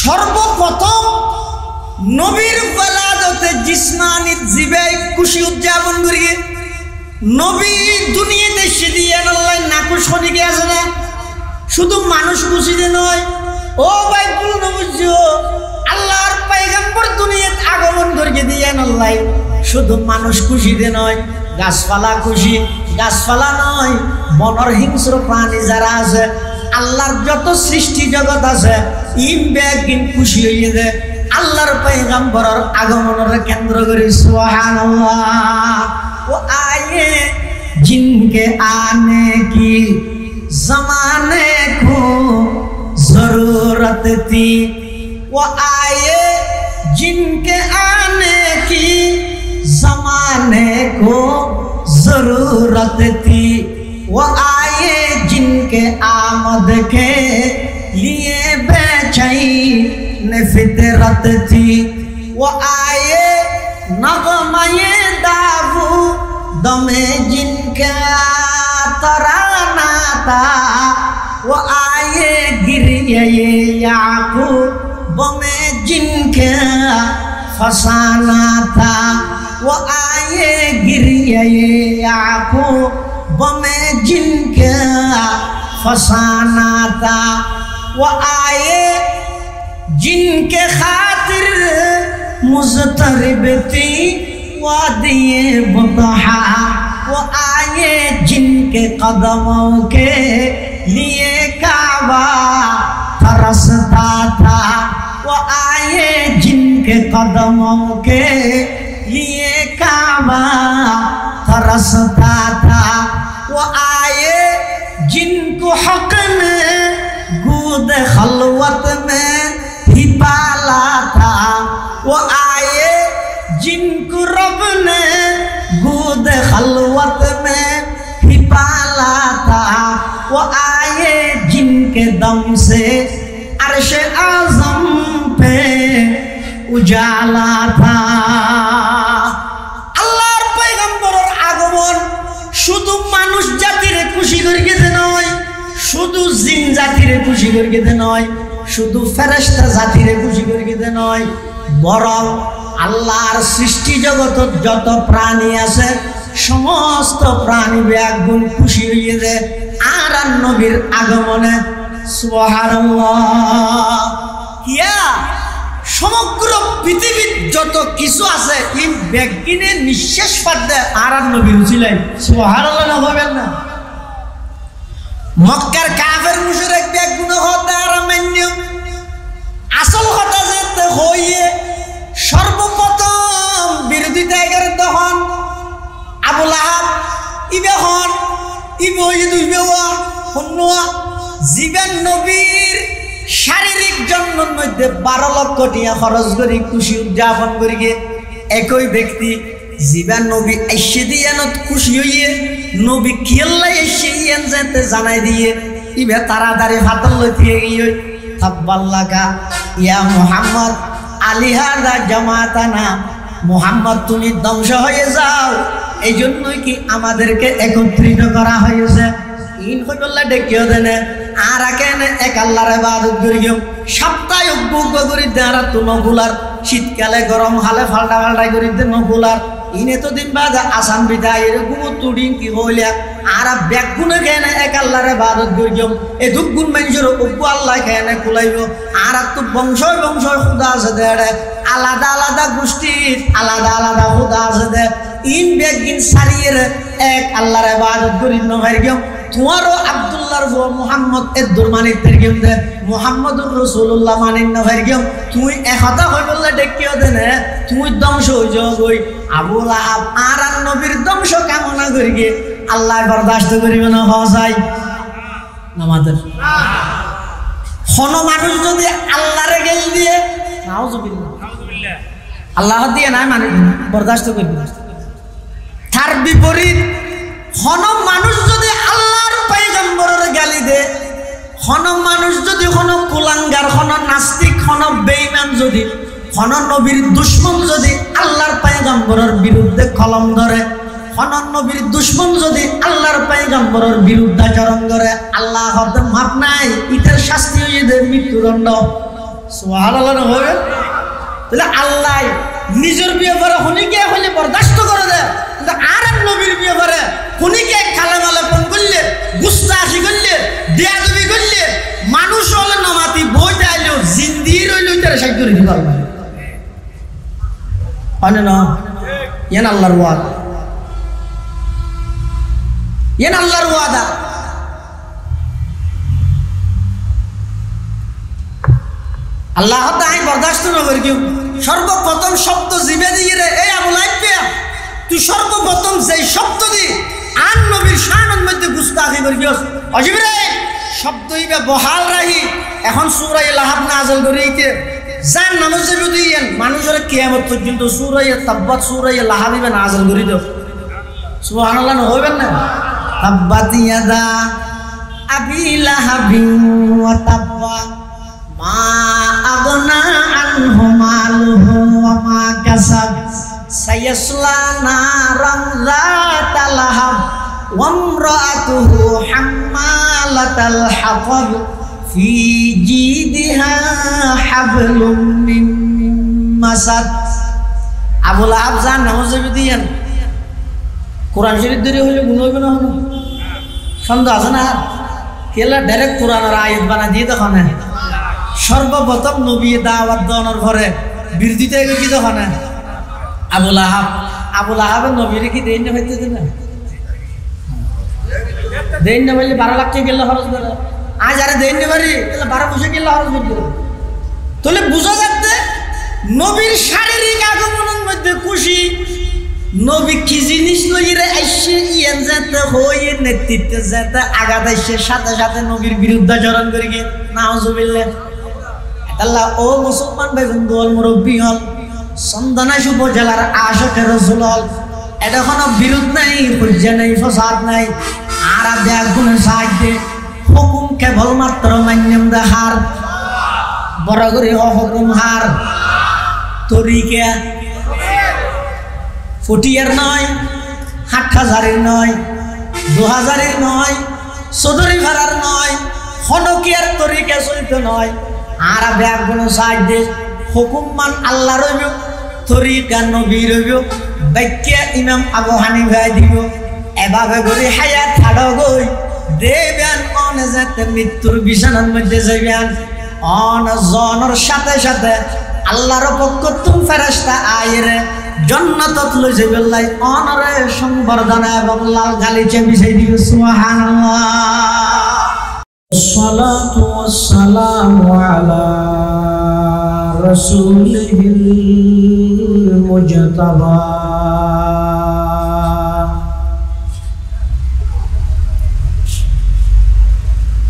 সর্বপ্রথম নবীর বেলাদতে জিসমানি জিবে খুশি উদযাপন করি। নবী দুনিয়াতে এসে দিয়ে আল্লাহ নাকুশ খনিকে আসে না, শুধু মানুষ খুশিতে নয়। ও ভাই ভুল বুঝছো, আল্লাহর পয়গম্বর দুনিয়াতে আগমন করিয়ে দিয়ে আল্লাহ শুধু মানুষ খুশিতে নয়, গাছপালা খুশি, গাছপালা নয়, বনর হিংস্র প্রাণী যারা আছে, আল্লাহর যত সৃষ্টি জগৎ আছে ইম ব্যাগিন খুশি হইয়ে দে আল্লাহর পয়গম্বরের আগমনের কেন্দ্র করে। সুবহানাল্লাহ। ও আয়ে জিনকে আনে কি জমানে को जरूरत थी, वो आए जिनके आने की जमाने को जरूरत थी, वो आए जिनके आमद के लिए बेचैन फितरत थी, वो आए नगमे दावू दमे जिनका तराना था, वो आए गिरिए याकूब में जिनका फसाना था, वो आए गिरिए याकूब में जिनका फसाना था, वो आए जिनके खातिर मुज़तरिब थी वादिए बुतहा, वो आए जिनके कदमों के लिए काबा तरसता था, वो आए जिनके कदमों के लिए काबा तरसता था, वो आए जिनको हक ने गोद खलवत में ही पाला था, वो आए जिनको रब ने गोद खलवत में ही पाला था, वो आए जिनके दम से अर्श आज़म पे उजाला था। আল্লাহর পয়গম্বরের আগমন শুধু মানুষ জাতিরে খুশি করিয়ে দে নয়, শুধু জিন জাতিরে খুশি করিয়ে দে নয়, শুধু ফেরেশতা জাতিরে খুশি করিয়ে দে নয়, বরং আল্লাহর সৃষ্টি জগতের যত প্রাণী আছে সমস্ত প্রাণী ব্যাগুণ খুশি হইয়ে দে আর নবীর আগমনে। সুবহানাল্লাহ। কিয়া সমগ্র পৃথিবীর যত কিছু আছে এই ব্যাগিনে নিঃশ্বাস পাড়ে আর নবীর উচিলাই। সুবহানাল্লাহ না বলবেন না? মক্কার কাফের মুশরিক ব্যাগুণ হতে আর মান্য আসল কথা যেতে হইয়ে সর্বপ্রথম বিরোধিতা করে তখন আবু লাহাব ইবে হন ইবে হইয়ে দুইবে হন্নুয়া জীবন নবীর শারীরিক জন্মের মধ্যে 12 লক্ষ টাকা খরচ করে খুশি উদযাপন করিয়ে একই ব্যক্তি জীবন নবী এসে দিয়ে খুশি হইয়ে নবী খেললাই এসে যেতে জানাই দিয়ে ইবে তাড়াতাড়ি ফাতল লইতে গিয়ে তাব্বাল্লাকা ইয়া মুহাম্মদ আলিহাদা জামাতানা, মুহাম্মদ তুমি ধ্বংস হয়ে যাও, এই জন্যই কি আমাদেরকে একত্রিত করা হয়েছে। ইন হইবল্লা ডেকেও দেনে আর কেন এক আল্লাহর ইবাদত করি সপ্তাহে উপভোগ করি দেয়ার তো নগুলার, শীতকালে গরম হালে ফাল্টা ফাল্টাই করি দে নগুলার, ইনে তো দিন বাদ আসাম বিদায় এরকম তুডিং কি হইলা আর ব্যাগুনে কেন এক আল্লাহর ইবাদত করি এ দুগুণ মানুষের উপু আল্লাহ কেন কুলাইব আর তো বংশ বংশ খুদা আছে দে আলাদা আলাদা গোষ্ঠীর আলাদা আলাদা খুদা আছে দে ইন ব্যাগিন সারিয়ে এক আল্লাহর ইবাদত করি নভাই গেম তোমারও আব্দুল্লাহর বউ মুহাম্মদ এর দুরমানির তেরগেম দে মুহাম্মদুর রাসূলুল্লাহ মানিন নভাই গেম তুই একতা হই বললে ডেকিও দেনে তুই ধ্বংস হই যাও গই আবু লাহাব আর নবীর ধ্বংস কামনা করি গে আল্লাহ বরদাস্ত করিবে না হসাই নামাদের কোন মানুষ যদি আল্লাহরে গেল দিয়ে নাউজুবিল্লাহ আল্লাহ দিয়ে না মানে বরদাস্ত করবে। তার বিপরীত কোন মানুষ যদি আল্লাহর পয়গম্বরের গালি দে, কোন মানুষ যদি কোন কুলাঙ্গার কোন নাস্তিক কোন বেঈমান যদি কোন নবীর দুশমন যদি আল্লাহর পয়গম্বরের বিরুদ্ধে কলম ধরে, কোন নবীর দুশমন যদি আল্লাহর পয়গম্বরের বিরুদ্ধাচরণ করে, আল্লাহ হতে মাপ নাই, ইতার শাস্তি হয়ে যায় মৃত্যুদণ্ড। সুবহানাল্লাহ হবে। তাহলে আল্লাহ নিজের ব্যাপারে হুনিকে হলে বরদাস্ত করে দেয়, কিন্তু আর এক নবীর ব্যাপারে হুনিকে কালেমালে ফোন করলে, গুস্তাখি করলে, বেয়াদবি করলে, মানুষ হলে নামাতি বইতে আইলেও জিন্দি রইল তারা সাহায্য করে দিতে পারবে না। এন আল্লাহর ওয়াদা, এন আল্লাহর ওয়াদা। আল্লাহ তাই বরদাস্ত না করে কেউ। সর্বপ্রথম শব্দ জিবে দিয়ে রে এই আবু লাইফিয়া, তুই সর্বপ্রথম যেই শব্দ দি আন নবীর শানের মধ্যে গুস্তাখি করে গিয়েছ অজিব রে শব্দ ইবে বহাল রাহি। এখন সূরা লাহাব নাযিল করিতে যার নামাজ যাবে দিয়েন মানুষের কিয়ামত পর্যন্ত সূরা তাব্বাত সূরা লাহাব ইবে নাযিল করে দাও। সুবহানাল্লাহ হইবেন না। তাব্বাত ইয়াদা আবি লাহাবিন ওয়া তাব্বা মা আগনা আনহু মালুহু ওয়া মা কাসাব সায়াসলা নারান যাতা লাহাব ওয়া ইমরাতুহু হাম্মালাতাল হাতাব ফি জিদিহা হাবলুম মিন মাসাদ। আবু লাহাব জান নামাজ দিয়েন কোরআন শরীফ ধরে হইলে গুণ হইবে না? হলো সন্দেহ আছে না? কেলা ডাইরেক্ট কোরআনের আয়াত বানা দিয়ে দেখো না। সর্বপ্রথম নবী দাওয়াত দেওয়ার পরে বিরোধিতা কি দেখো না? আবু লাহাব, আবু লাহাবের নবীরে কি দেন না হইতে না? দেন না বললে 12 লাখ টাকা গেলে খরচ করে, আজ আরে দেন না পারি তাহলে 12 পয়সা গেলে খরচ করবে। তাহলে বুঝা যাচ্ছে নবীর শারীরিক আগমনের মধ্যে খুশি। নবী কি জিনিস লইরে আইসে ইয়ান যেতে হয়ে নেতৃত্বে যেতে আগাত আইসে সাথে সাথে নবীর বিরুদ্ধাচরণ করি গে নাউজুবিল্লাহ। আল্লাহ ও মুসলমান ভাই বন্ধু হল মুরব্বী হল সন্দানাইশ উপজেলার আশকে রসুল হল, এটা কোনো বিরোধ নাই, হজ্জা নাই, ফসাদ নাই। আর ব্যাগ গুণের সাহায্যে হুকুম কেবলমাত্র মান্যম দেহার বড় করে হুকুম হার তরিকা ফুটিয়ার নয়, 8,000-এর নয়, 2,000-এর নয়, চৌধুরী ভাড়ার নয়, হনকিয়ার তরিকা চলতে নয়। আর ব্যাগ কোনো সাহায্যে হুকুম মান আল্লাহ রইব, তরিকা নবী রইব, বাক্যা ইমাম আবু হানিফা দিব। এভাবে করে হায়াত ছাড়ো গই দেবেন অনে যেতে মৃত্যুর বিছানার মধ্যে যাইবেন। অন জনের সাথে সাথে আল্লাহর পক্ষ তুম ফেরেশতা আইরে জান্নাতত লই যাবে লাই অনরে সংবর্ধনা এবং লাল গালিচা বিছাই দিবে। সুবহানাল্লাহ। আসসালাতু ওয়াসসালামু আলা রাসূলিল মুজতাবা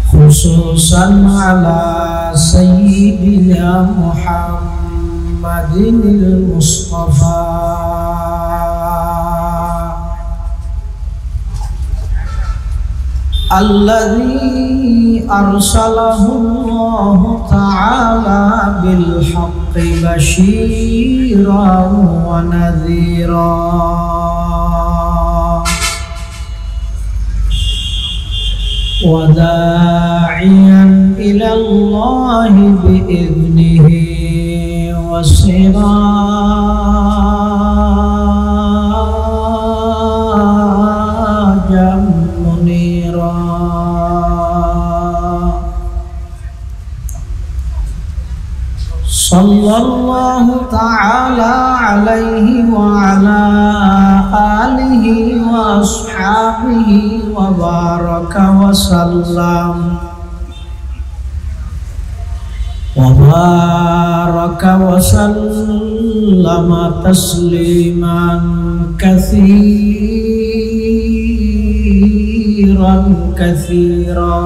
খুসুসান আলা সাইয়্যিদিনা মুহাম্মাদিল মুস্তাফা الذي أرسله الله تعالى بالحق بشيرا ونذيرا وداعيا إلى الله بإذنه وسراجا منيرا صلى الله تعالى عليه وعلى آله وأصحابه وبارك وسلم تسليما كثيرا كثيرا.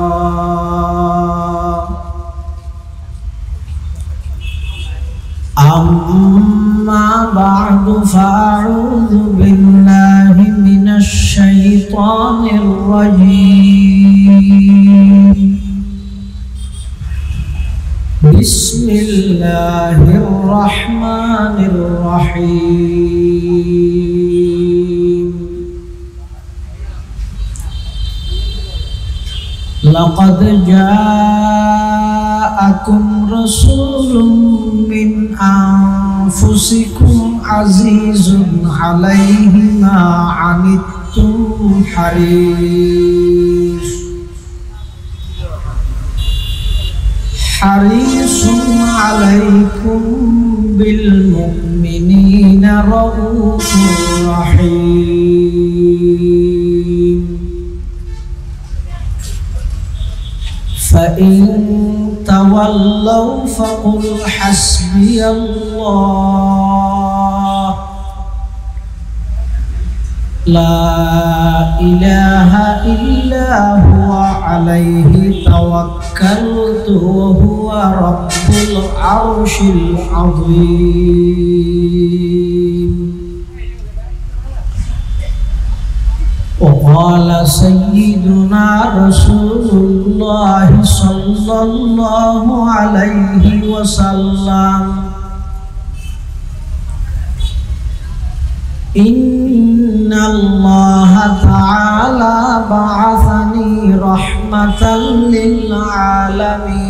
أما بعد فأعوذ بالله من الشيطان الرجيم. بسم الله الرحمن الرحيم. لقد جاء জাআকুম রাসূলুম মিন আনফুসিকুম আজিজুন আলাইহি মা আনিতুম হারিসুন আলাইকুম বিল মুমিনিনা রাউফুর রাহিম فإن تولوا فقل حسبي الله لا إله إلا هو عليه توكلت وهو رب العرش العظيم وقال سيدنا رسول الله صلى الله عليه وسلم إن الله تعالى بعثني رحمة للعالمين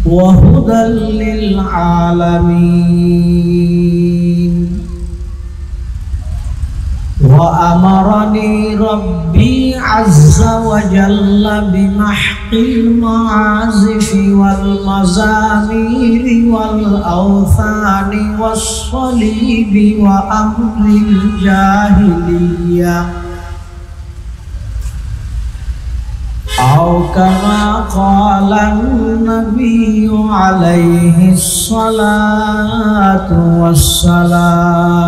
وهدى للعالمين وأمرني ربي عز وجل بمحق المعازف والمزامير والأوثان والصليب وأمر الجاهلية أو كما قال النبي عليه الصلاة والسلام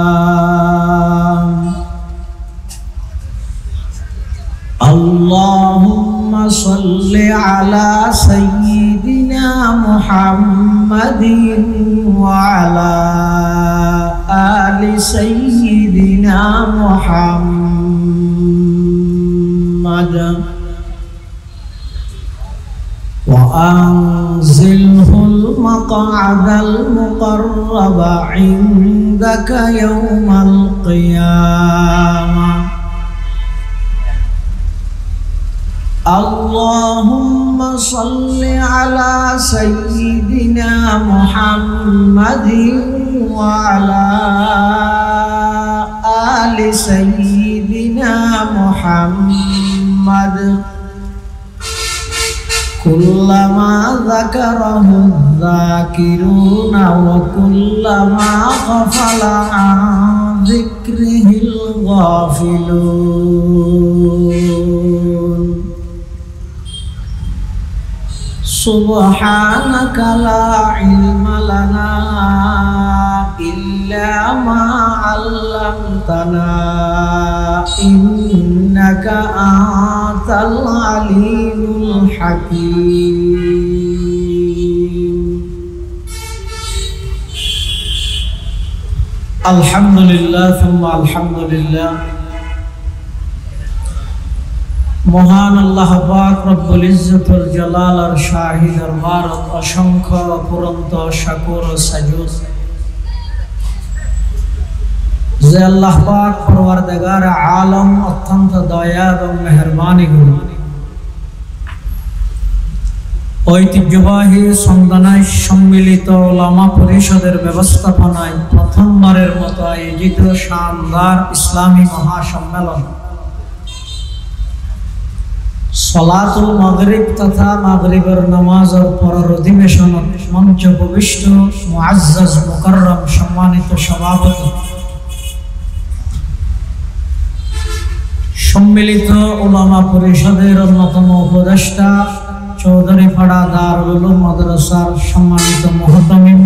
اللهم صل على سيدنا محمد وعلى آل سيدنا محمد وأنزله المقعد المقرب عندك يوم القيامة اللهم صل على سيدنا محمد وعلى آل سيدنا محمد كلما ذكره الذاكرون وكلما غفل عن ذكره الغافلون سبحانك لا علم لنا إلا ما علمتنا إنك أنت العليم الحكيم الحمد لله ثم الحمد لله মহান আল্লাহ পাক রব্বুল ইজ্জতুল জালাল আর শাহী দরবারত অসংখ্য অপুরন্ত শাকুর ও সাজুদ যে আল্লাহ পাক পরওয়ারদিগার আলম অত্যন্ত দয়া এবং মেহেরবানি গুণ ঐতিহ্যবাহী সন্ধানায় সম্মিলিত ওলামা পরিষদের ব্যবস্থাপনায় প্রথমবারের মতো আয়োজিত শানদার ইসলামী মহাসম্মেলন সলাতুল মাগরিব তথা মাগরিবের নামাজের পরের অধিবেশন মঞ্চ উপবিষ্ট মুআজ্জাজ মুকাররম সম্মানিত সভাপতি সম্মিলিত উলামা পরিষদের অন্যতম উপদেষ্টা চৌধুরীপাড়া দারুল উলুম মাদ্রাসার সম্মানিত মুহতামিম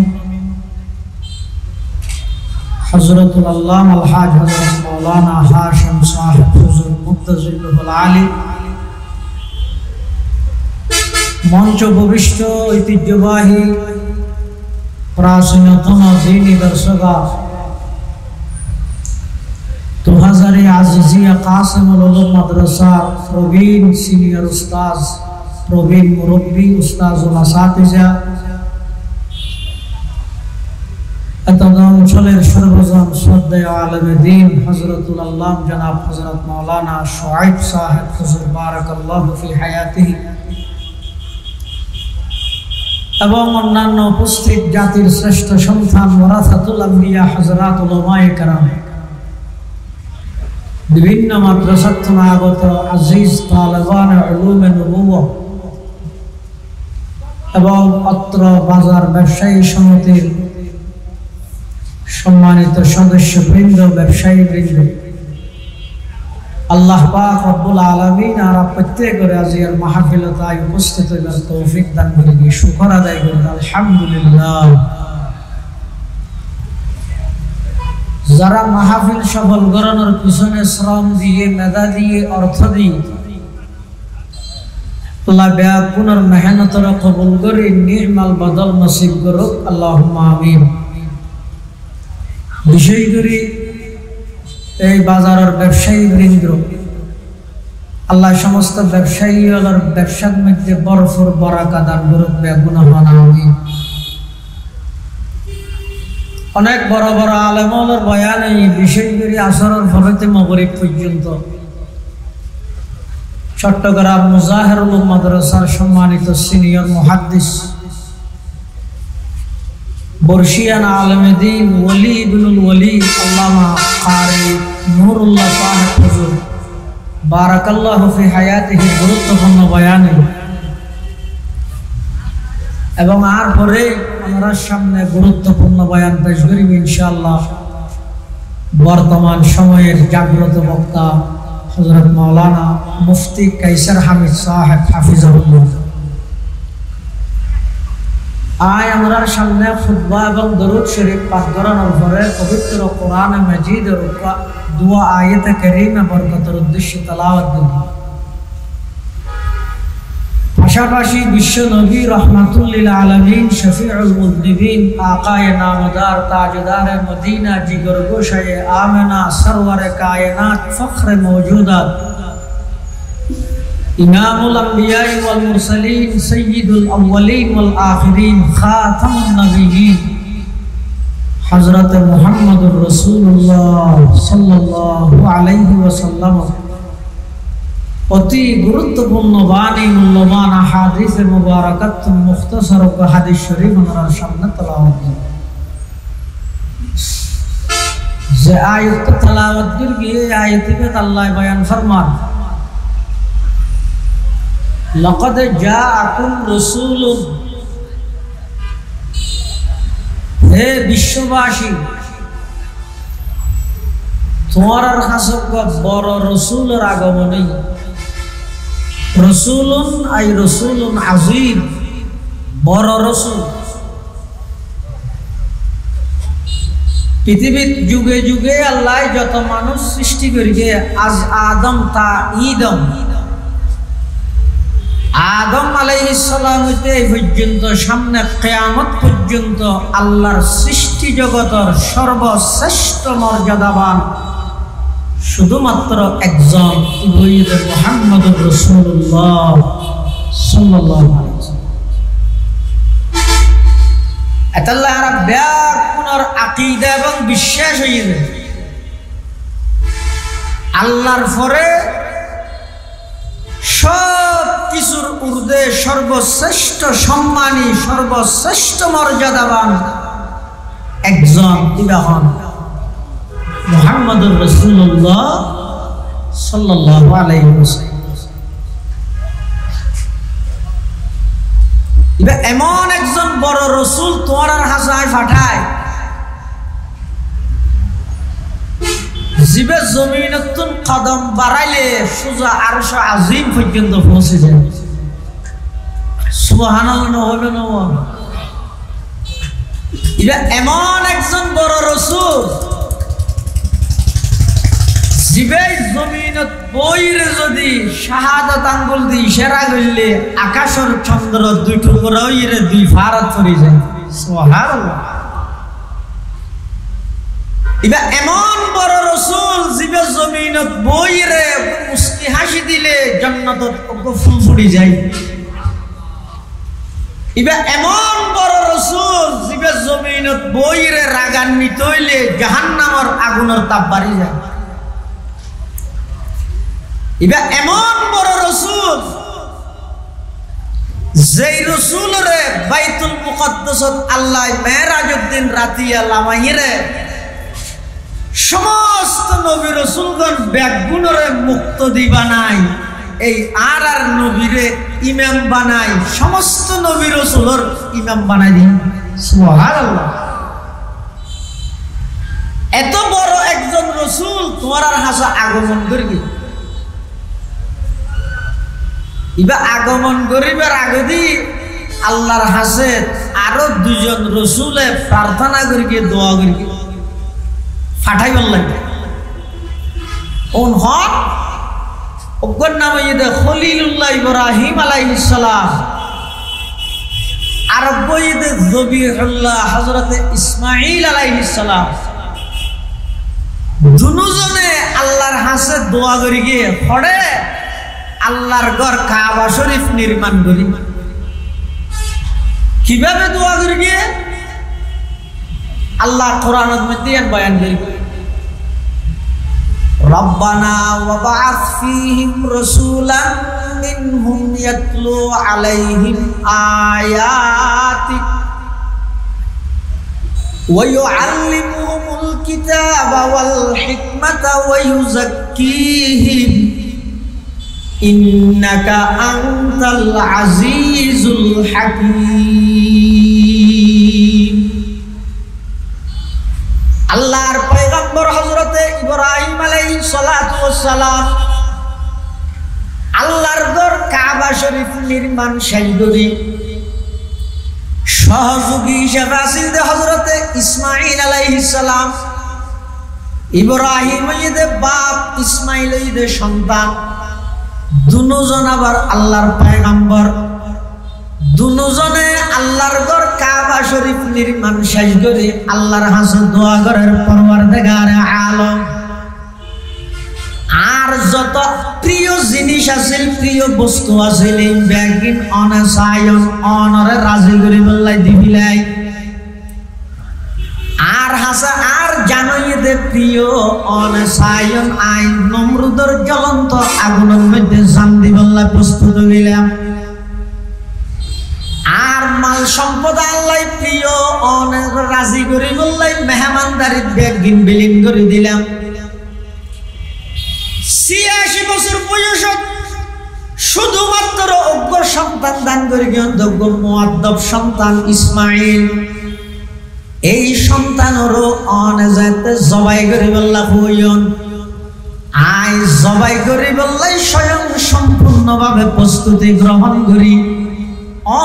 হযরতুল আল্লামা আলহাজ হযরত মাওলানা হাশিম সাহেব হুজুর মুক্তাজিলুল আলী মঞ্চ উপবিষ্ট ঐতিহ্যবাহী প্রাচীনতম দ্বীনি দর্শকগণ 2000 আজিজিয়া কাসিমুল উলুম মাদ্রাসার প্রবীণ সিনিয়র উস্তাদ প্রবীণ মুরব্বী উস্তাজুল আসাতিজা অঞ্চলের সর্বজন শ্রদ্ধেয় আলেমে দ্বীন হযরতুল আল্লাহ জনাব হযরত মাওলানা শুআইব সাহেব হুজুর বারাকাল্লাহু ফি হায়াতিহি এবং অন্যান্য উপস্থিত জাতির শ্রেষ্ঠ সন্তান ওয়ারাসাতুল আম্বিয়া হযরত উলামায়ে কেরাম, বিভিন্ন মাদ্রাসাত আগত আজিজ তালেবান উলুমে নবুওয়াহ এবং অত্র বাজার ব্যবসায়ী সমিতির সম্মানিত সদস্যবৃন্দ, ব্যবসায়ীবৃন্দ, আল্লাহ পাক রব্বুল আলামিন আর প্রত্যেকের আজিয়ার মাহফিলতায় উপস্থিত হইবার তৌফিক দান করে দিয়ে শুকর আদায় করি আলহামদুলিল্লাহ। যারা মাহফিল সফল করানোর পিছনে শ্রম দিয়ে, মেধা দিয়ে, অর্থ দিয়ে আল্লাহ ব্যাকুনার মেহনতর কবুল করে নির্মাল বদল নসিব করুক আল্লাহুম্মা আমিন। বিশেষ করে এই বাজারের ব্যবসায়ী বৃন্দ, আল্লাহ সমস্ত ব্যবসায়ী ব্যবসার মধ্যে বরফর বরাকা দান করুক ব্যাকুনা হন আমিন। অনেক বড় বড় আলেমদের বয়ান এই বিশেষ করে আসরের ফরতে মাগরিব পর্যন্ত চট্টগ্রাম মুজাহিরুল মাদ্রাসার সম্মানিত সিনিয়র মুহাদ্দিস বর্ষিয়ান আলেমে দ্বীন ওলি ইবনুল ওলি আল্লামা কারি নূরুল্লাহ সাহেব হুজুর বারাকাল্লাহু ফি হায়াতিহি গুরুত্বপূর্ণ বয়ান এবং আর পরে আমরা সামনে গুরুত্বপূর্ণ বয়ান পেশ করিব ইনশাআল্লাহ বর্তমান সময়ের জাগ্রত বক্তা হযরত মাওলানা মুফতি কাইসার হামিদ সাহেব হাফিজাহুল্লাহ। আয় আমরা সামনে খুতবা এবং দরুদ শরীফ পাঠ করানোর পরে পবিত্র কোরআন মাজিদের দুয়া আয়াতে কারীমা বরকতের উদ্দেশ্যে তেলাওয়াত করব। পাশাপাশি বিশ্ব নবী রহমাতুল লিল আলামিন শফিউল মুযনিবিন আকায়ে নামদার তাজদারে মদিনা জিগর গোশায়ে আমেনা সরওয়ারে কায়নাত ফখরে মওজুদাত ইমামুল আম্বিয়া ওয়াল মুরসালিন সাইয়্যিদুল আউওয়ালিন ওয়াল আখিরিন খাতামুন নবিয়্যিন হযরত মুহাম্মদুর রাসূলুল্লাহ সাল্লাল্লাহু আলাইহি ওয়াসাল্লাম অতি গুরুত্বপূর্ণ বাণী মূল্যবান হাদিসে মুবারাকাত মুখতাসার হাদিস শরীফ আমরা সামনে তেলাওয়াত করব। যে আয়াত তেলাওয়াত করবে এই আয়াতে আল্লাহ বয়ান ফরমান লাকাদ জাআকুম রাসূলুন, হে বিশ্ববাসী তোমার কাছে বড় রাসূলের আগমনী। রসুলুন আই রসুলুন আযীম, বড় রসুল। পৃথিবীর যুগে যুগে আল্লাহ যত মানুষ সৃষ্টি করিবে আজ আদম তা ঈদম, আদম আলাইহিস সালাম হইতে এই পর্যন্ত সামনে কিয়ামত পর্যন্ত আল্লাহর সৃষ্টি জগতের সর্বশ্রেষ্ঠ মর্যাদাবান শুধুমাত্র একজন মুহাম্মদুর রাসূলুল্লাহ সাল্লাল্লাহু আলাইহি ওয়াসাল্লাম। আল্লাহ আর ব্যাকুনার আকীদা এবং বিশ্বাস হয়ে যায় আল্লাহর পরে সব কিছুর ঊর্ধ্বে সর্বশ্রেষ্ঠ সম্মানী সর্বশ্রেষ্ঠ মর্যাদাবান একজন হন মুহাম্মদুর রাসূলুল্লাহ সাল্লাল্লাহু আলাইহি ওয়াসাল্লাম। এমন একজন বড় রসুল তোমার হাসায় ফাটায় জিবে জমিনতুন কদম বাড়াইলে সোজা আরশ আজিম পর্যন্ত পৌঁছে যায়। সুবহানাল্লাহ হলো না? এমন একজন বড় রসুল জিবে জমিনত বইরে যদি শাহাদাত আঙ্গুল দি ইশারা করলে আকাশের চন্দ্র দুই টুকরা হইরে দুই ফারাত পড়ে যায়। সুবহানাল্লাহ। এমন বড় রসুল জিবে জমিনত বইরে মুস্কি হাসি দিলে জান্নাতত ফুল ফুটি যায়। এমন বড় রসুল জিবে জমিনত বইরে রাগান্বিত হইলে জাহান্নামের আগুনের তাপ বাড়ি যায়। এবার এমন বড় রসুল, যেই রসুলরে বাইতুল মুকদ্দাসত আল্লাহ মেরাজের দিন রাতিয়া লামাইরে সমস্ত নবী রসুলগণ ব্যাগুণরে মুক্ত দিবা নাই, এই আর নবীরে ইমাম বানাই, সমস্ত নবী রসুলর ইমাম বানাই দিন। সুবহানাল্লাহ। এত বড় একজন রসুল তোমার আর হাসা আগমন করবি, ইবা আগমন করিবার আগে দি আল্লাহর হাসে আরো দুজন রসুলে প্রার্থনা করি দোয়া করি ফাটাইবার লাগে। ওন হক ওগর নাম ইদে খলিলুল্লাহ ইব্রাহিম আলাইহিস সালাম, আর বইদে জবিহুল্লাহ হযরতে ইসমাঈল আলাইহিস সালাম। দুজনে আল্লাহর হাসে দোয়া করি গিয়ে পড়ে আল্লাহর ঘর কাবা শরীফ নির্মাণ করি। কিভাবে দোয়া করি গিয়ে আল্লাহ কোরআনের মধ্যে বয়ান করি, রব্বানা ওয়াবআস ফীহিম রাসূলান মিনহুম ইয়াতলু আলাইহিম আয়াতিক ওয়া ইউআল্লিমুহুমুল কিতাবা ওয়াল হিকমাতা ওয়া ইউযাক্কিহিম ইন্নাকা আনতাল আজিজুল হাকীম। আল্লাহর পয়গম্বর হযরতে ইব্রাহিম আলাইহিস সালাতু ওয়াস সালাম আল্লাহর ঘর কাবা শরীফ নির্মাণ শেষ করি সহযোগী হিসেবে আসিল হযরতে ইসমাঈল আলাইহিস সালাম। ইব্রাহিম ঈদের বাপ, ইসমাঈল ঈদের সন্তান, দুজন আবার আল্লাহর পয়গম্বর। দুজনে আল্লাহর ঘর কাবা শরীফ নির্মাণ শেষ করে আল্লাহর হাসে দোয়া করার পরওয়ারদিগার আলম আর যত প্রিয় জিনিস আছিল, প্রিয় বস্তু আছিল, ব্যাগিন অনসায়ন অনরে রাজি করে বললাই দিবিলাই। আর হাসা আর জানোই দে প্রিয় অনসায়ন আই নমরুদের জ্বলন্ত আগুনের মধ্যে জান দিবল্লা প্রস্তুত হইলাম। আর মাল সম্পদ আল্লাহ প্রিয় অনেক রাজি করে বললাই মেহমানদারির ব্যাগিন বিলীন করে দিলাম। ৮৬ বছর বয়সত শুধুমাত্র অজ্ঞ সন্তান দান করে গিয়ন্তজ্ঞ মুআদ্দব সন্তান ইসমাঈল। এই সন্তানেরও অনেজাতে জবাই করে বললা হইয়ন আই জবাই করে বললাই স্বয়ং সম্পূর্ণভাবে প্রস্তুতি গ্রহণ করি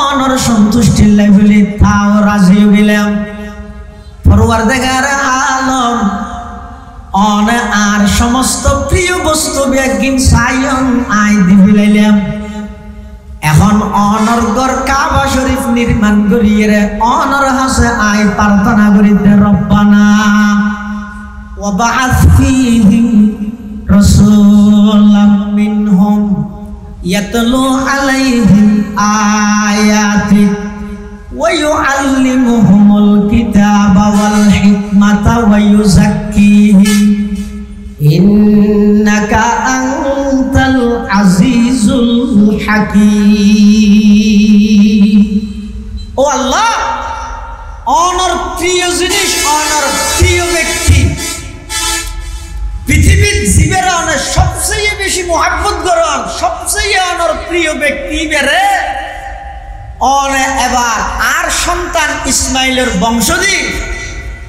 অনর সন্তুষ্টির লাইবলি তাও রাজি হইলাম। পরওয়ারদিগার আলম অন আর সমস্ত প্রিয় বস্তু ব্যাগিন সায়ন আই দিবিলাইলাম। এখন অনর ঘর কাবা শরীফ নির্মাণ করিয়ে রে অনর হাসে আই প্রার্থনা করিতে রব্বানা ওয়াবআস ফীহিম রাসূলাম মিনহুম ইয়াতলু আলাইহিম আয়াতিক ওয়া ইউআল্লিমুহুমুল কিতাবা ওয়াল হিকমাতা ওয়া ইউযাক্কিহিম ইন্নাকা আনতাল আজিজুল হাকীম। ও আল্লাহ, অনর প্রিয় জিনিস, অনর প্রিয় ব্যক্তি, পৃথিবীর জীবেরা অনেক সবচেয়ে বেশি মোহাব্বত করেন, সবচেয়ে অনর প্রিয় ব্যক্তি বেড়ে অনে এবার আর সন্তান ইসমাইলের বংশধী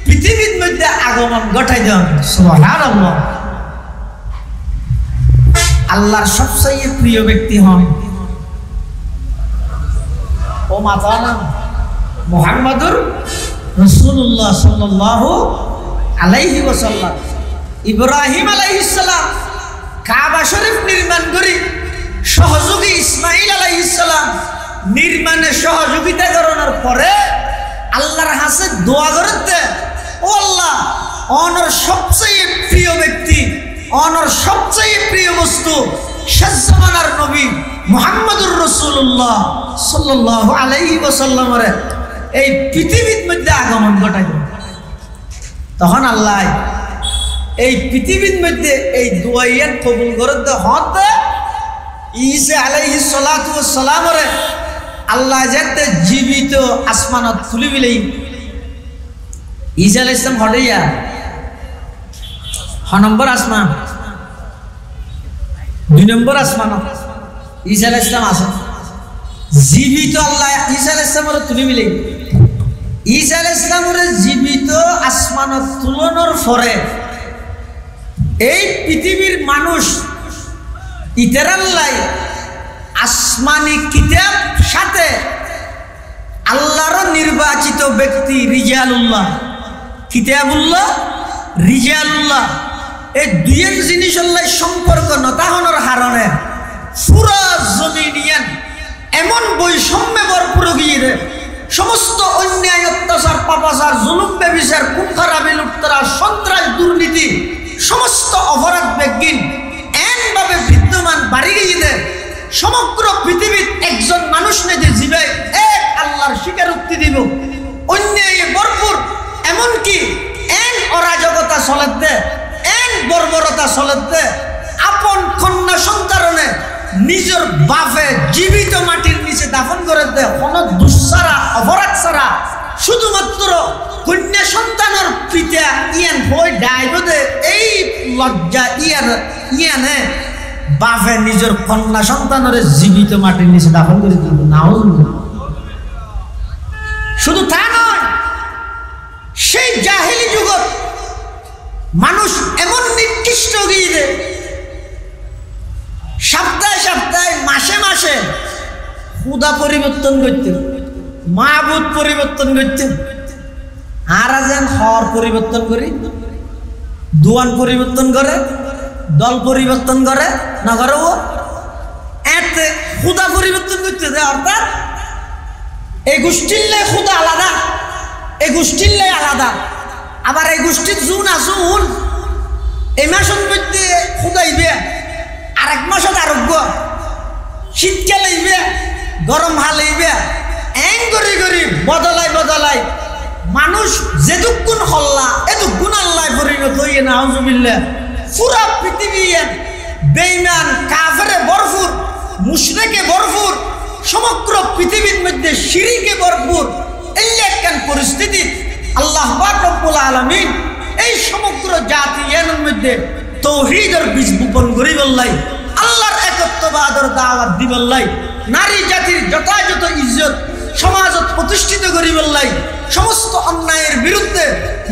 পৃথিবীর মধ্যে আগমন ঘটাই দেন। সুবহানাল্লাহ। আল্লাহর সবচেয়ে প্রিয় ব্যক্তি হন ও মাতানা মুহাম্মাদুর রাসূলুল্লাহ সাল্লাল্লাহু আলাইহি ওয়াসাল্লাম। ইব্রাহিম আলাইহিস সালাম কাবা শরীফ নির্মাণ করি সহযোগী ইসমাঈল আলাইহিস সালাম নির্মাণে সহযোগিতা করানোর পরে আল্লাহর হাসে দোয়া করতে, ও আল্লাহ, অনর সবচেয়ে প্রিয় ব্যক্তি, অনর সবচেয়ে প্রিয় বস্তু শেষ জামানার নবী মুহাম্মদুর রাসূলুল্লাহ সাল্লাল্লাহু আলাইহি ওয়াসাল্লামের এই পৃথিবীর মধ্যে আগমন ঘটাইল। তখন আল্লাহ এই পৃথিবীর মধ্যে এই দুয়াইয়ান কবুল করে হতে ঈসা আলাইহিস সালাতু ওয়াস সালামরে আল্লাহ যাতে জীবিত আসমানত খুলি বিলেই ঈসা আলাইহিস সালাম হড়াইয়া ছ নম্বর আসমান 2 নম্বর আসমান ঈসা আলাইহিস সালাম আছে জীবিত আল্লাহ ঈসা আলাইহিস সালামরে তুলি বিলেই ঈসা আলাইহিস সালামরে জীবিত আসমানত তুলনোর পরে এই পৃথিবীর মানুষ ইতারাল্লাই আসমানি কিতাব সাথে আল্লাহর নির্বাচিত ব্যক্তি রিজালুল্লাহ কিতাবুল্লাহ রিজালুল্লাহ এই দুইয়ের জিনিস আল্লাহ সম্পর্ক নতাহনের হারণে পুরা জমিনিয়ান এমন বৈষম্যে ভরপুর গিয়ে সমস্ত অন্যায় অত্যাচার পাপাচার জুলুম ব্যভিচার কুখারাবি লুটতরা সন্ত্রাস দুর্নীতি সমস্ত অপরাধ বেগিন এমনভাবে বিদ্যমান বাড়ি গিয়ে সমগ্র পৃথিবীর একজন মানুষ নেই যে জীবে এক আল্লাহর স্বীকারোক্তি দিব অন্যায় ভরপুর এমনকি এন অরাজকতা চলেতে এন বর্বরতা চলেতে আপন কন্যা সন্তানে নিজের বাপে জীবিত মাটির নিচে দাফন করে দেয় কোনো দুঃসারা অপরাধ ছাড়া শুধুমাত্র কন্যা সন্তানের পিতা ইয়ান হয়ে ডাইবে এই লজ্জা ইয়ানে বাপে নিজের কন্যা সন্তানের জীবিত মাটির নিচে দাফন করে দিল নাও শুধু তা নয় সেই জাহিলি যুগত মানুষ এমন নিকৃষ্ট গিয়ে সপ্তাহে সপ্তাহে মাসে মাসে খুদা পরিবর্তন করতে মাহবুদ পরিবর্তন করতে আর যেন হর পরিবর্তন করি দুয়ান পরিবর্তন করে দল পরিবর্তন করে না করে ও এতে খুদা পরিবর্তন করতে দেয় অর্থাৎ এই গোষ্ঠীর লাই খুদা আলাদা এই গোষ্ঠীর লাই আলাদা আবার এই গোষ্ঠীর জুন আসুন এই মাসের মধ্যে খুদাইবে আর এক মাসত আরোগ্য শীতকাল আইবে গরম হাল আইবে এং করি করি বদলাই বদলাই মানুষ যেদুকুন হল্লা এদুকুন আল্লাহ পরিণত হইয়ে না আউযুবিল্লাহ পুরা পৃথিবী বেঈমান কাফেরে ভরপুর মুশরিকে ভরপুর সমগ্র পৃথিবীর মধ্যে শিরকে ভরপুর এই একখান পরিস্থিতি আল্লাহ পাক রব্বুল আলামিন এই সমগ্র জাতির মধ্যে তৌহিদের বীজ বপন করি বললাই আল্লাহর একত্ববাদের দাওয়াত দি বললাই নারী জাতির যথাযথ ইজ্জত সমাজত প্রতিষ্ঠিত করি বললাই সমস্ত অন্যায়ের বিরুদ্ধে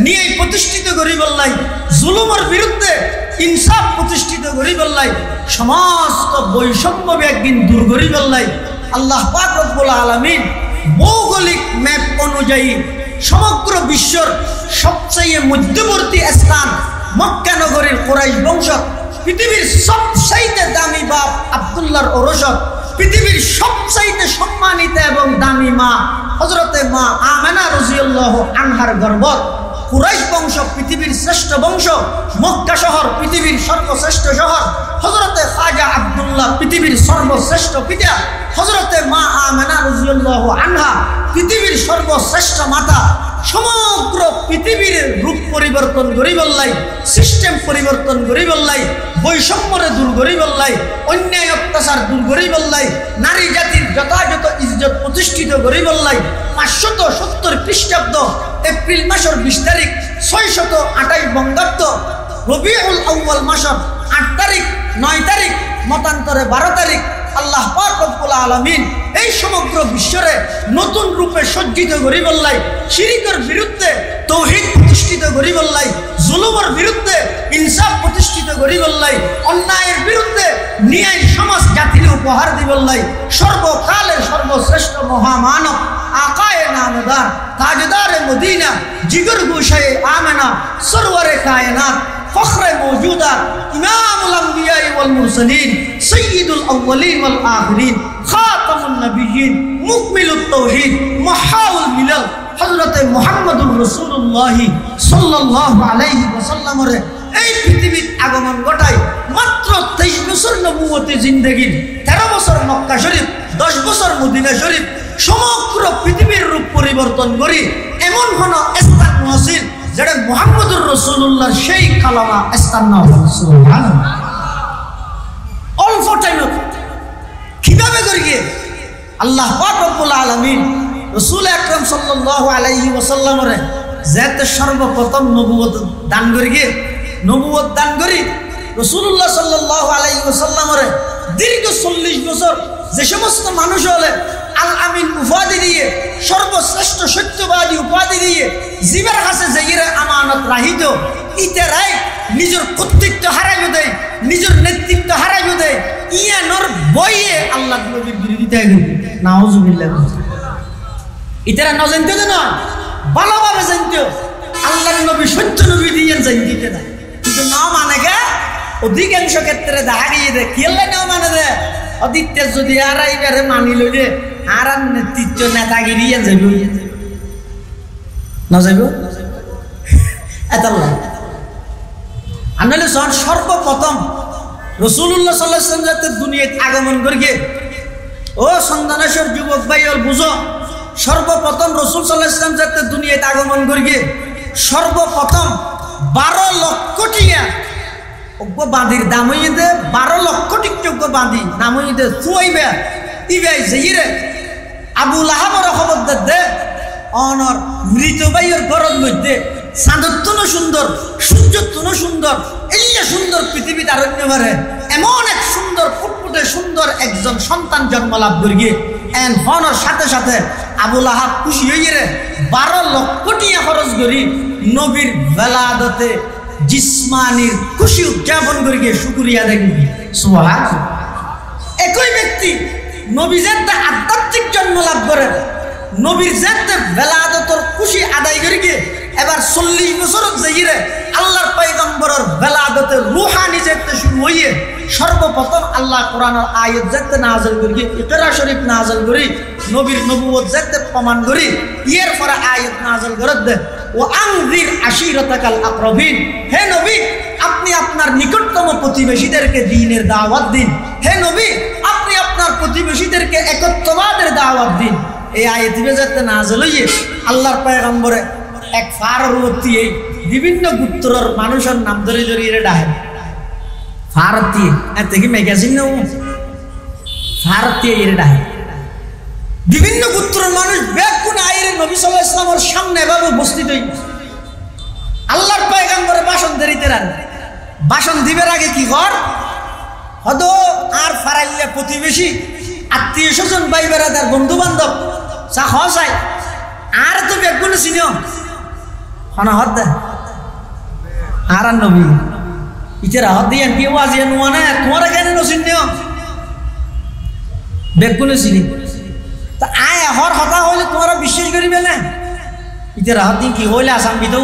নিয়ে প্রতিষ্ঠিত করি বললাই জুলুমের বিরুদ্ধে ইনসাফ প্রতিষ্ঠিত করি বললাই সমস্ত বৈষম্য একদিন দূর করি বললাই আল্লাহ পাক রব্বুল আলামিন ভৌগোলিক ম্যাপ অনুযায়ী সমগ্র বিশ্বর সবচেয়ে মধ্যবর্তী স্থান মক্কা নগরীর কুরাইশ বংশ পৃথিবীর সবচাইতে দামি বাপ আব্দুল্লাহর ঔরসত পৃথিবীর সবচাইতে সম্মানিত এবং দামি মা হযরতে মা আমেনা রাদিয়াল্লাহু আনহার গর্ভত কুরাইশ বংশ পৃথিবীর শ্রেষ্ঠ বংশ মক্কা শহর পৃথিবীর সর্বশ্রেষ্ঠ শহর হযরতে খাজা আব্দুল্লাহ পৃথিবীর সর্বশ্রেষ্ঠ পিতা হযরতে মা আমেনা রাদিয়াল্লাহু আনহা পৃথিবীর সর্বশ্রেষ্ঠ মাতা সমগ্র পৃথিবীর রূপ পরিবর্তন করি বললাই সিস্টেম পরিবর্তন করি বললাই বৈষম্যরে দূর করি বললাই অন্যায় অত্যাচার দূর করি বললাই নারী জাতির যথাযথ ইজ্জত প্রতিষ্ঠিত করি বললাই 570 খ্রিস্টাব্দ এপ্রিল মাসের 20 তারিখ 628 বঙ্গাব্দ রবিউল আউয়াল মাসের 8 তারিখ 9 তারিখ মতান্তরে 12 তারিখ আল্লাহ পাক রব্বুল আলামিন এই সমগ্র বিশ্বরে নতুন রূপে সজ্জিত করি বললাই শিরকের বিরুদ্ধে তৌহিদ প্রতিষ্ঠিত করি বললাই জুলুমের বিরুদ্ধে ইনসাফ প্রতিষ্ঠিত করি বললাই অন্যায়ের বিরুদ্ধে ন্যায় সমাজ জাতির উপহার দি বললাই সর্বকালের সর্বশ্রেষ্ঠ মহামানব আকায়ে নামদার তাজদারে মদিনা জিগর গোশায়ে আমেনা সরওয়ারে কায়নাত ফখরে মওজুদাত ইমামুল আম্বিয়া ওয়াল মুরসালিন সাইয়্যিদুল আউওয়ালিন ওয়াল আখিরিন খাতামুন নবিয়্যিন মুকমিলুত তাওহীদ মাহাউল মিলাল হযরতে মুহাম্মদুর রাসূলুল্লাহ সাল্লাল্লাহু আলাইহি ওয়াসাল্লামের এই পৃথিবীর আগমন ঘটায় মাত্র 23 বছর নবুয়তি জিন্দেগির 13 বছর মক্কা শরীফ 10 বছর মদিনা শরীফ সমগ্র পৃথিবীর রূপ পরিবর্তন করি এমন কোন স্থান মহসিল যেটা মুহাম্মদুর রাসূলুল্লাহ সেই কালামা স্থান না হবে সুবহানাল্লাহ অল্প টাইম কিভাবে করি আল্লাহ পাক রব্বুল আলামিন রাসূল আকরাম সাল্লাল্লাহু আলাইহি ওয়াসাল্লামের যেতে সর্বপ্রথম নবুয়ত দান করি নবুয়ত দান করি রাসূলুল্লাহ সাল্লাল্লাহু আলাইহি ওয়াসাল্লামের দীর্ঘ 40 বছর যে সমস্ত মানুষ হলে আল আমিন উপাধি দিয়ে সর্বশ্রেষ্ঠ সত্যবাদী উপাধি দিয়ে জীবের কাছে যাইরা আমানত রাহিত ইতেরাই নিজের কর্তৃত্ব হারাইব দেয় নিজের নেতৃত্ব হারাইব দেয় ইয়ানোর বইয়ে আল্লাহ নবীর বিরোধিতা করবে নাউজুবিল্লাহ ইতেরা ন জানতে না ভালোভাবে জানতো আল্লাহ নবী সত্য নবী দিয়ে জানতে না কিন্তু না মানে কে অধিকাংশ ক্ষেত্রে দেখা গিয়ে দে কেলে না মানে দে অদিত্য যদি আর এইবারে মানি লইলে আর নেতৃত্ব নেতাগিরি যাইব না যাইব এতাল্লাহ আনলে সর্বপ্রথম রাসূলুল্লাহ সাল্লাল্লাহু আলাইহি ওয়াসাল্লাম যাতে দুনিয়াত আগমন করিয়ে ও সন্তানেশ্বর যুবক ভাই ওর বুঝো সর্বপ্রথম রাসূল সাল্লাল্লাহু আলাইহি ওয়াসাল্লাম যাতে দুনিয়াত আগমন করিয়ে সর্বপ্রথম 12 লক্ষ টিয়া ওগো বাঁধির দাম হইতে 12 লক্ষ টিকযোগ্য বাঁধি নাম হইতে থুইবে ইবাই যাইরে আবু লাহাবের খবর দে অনর মৃত ভাইয়ের গরম মধ্যে চাঁদত্তন সুন্দর সূর্যত্তন সুন্দর এলিয়া সুন্দর পৃথিবীতে আর অন্যবারে এমন এক সুন্দর ফুটফুটে সুন্দর একজন সন্তান জন্ম লাভ করিয়ে এন হনর সাথে সাথে আবু লাহাব খুশি হইয়ে 12 লক্ষ টিয়া খরচ করি নবীর বেলাদতে জিসমানির খুশি উদযাপন করিয়ে শুকরিয়া দেখবি সুবহানাল্লাহ একই ব্যক্তি নবী যেতে আধ্যাত্মিক জন্ম লাভ করেন নবীর যেতে বেলাদতর খুশি আদায় করিয়ে এবার 40 বছর যাইরে আল্লাহর পয়গম্বরের বেলাদতের রূহানি যেতে শুরু হইয়ে সর্বপ্রথম আল্লাহ কোরআনের আয়াত যেতে নাযিল করি ইকরা শরীফ নাযিল করি নবীর নবুয়ত যেতে প্রমাণ করি এর পরে আয়াত নাযিল করে দে ও আনজির আশিরাতাকাল আকরাবিন হে নবী আপনি আপনার নিকটতম প্রতিবেশীদেরকে দ্বীনের দাওয়াত দিন হে নবী আপনি আপনার প্রতিবেশীদেরকে একত্ববাদের দাওয়াত দিন এই আয়াত যেতে নাযিল হইয়ে আল্লাহর পয়গম্বরে এক ফারতি বিভিন্ন গোত্রের মানুষের নাম ধরে ধরে ডাহে ফারতি এত কি ম্যাগাজিন না ফারতি এর ডাহে বিভিন্ন গোত্রের মানুষ বেকুন আইরে নবী সাল্লাল্লাহু আলাইহি ওয়াসাল্লামের সামনে এভাবে উপস্থিত হই আল্লাহর পয়গম্বরে ভাষণ দিতে রান ভাষণ দিবার আগে কি কর হদো আর ফারাইয়া প্রতিবেশী আত্মীয় স্বজন ভাই বেড়াদার বন্ধু বান্ধব চা খাওয়াই আর তো বেগুন চিনিও হন হদ আর নবী ইতেরা হদ দিয়ে কেউ আজি নোয়া না তোমার কেন নচিনিও বেগুন চিনি তা আয় হর হতা হইলে তোমরা বিশ্বাস করিবে না ইতেরা হদ দিয়ে কি হইলে আসাম বিধ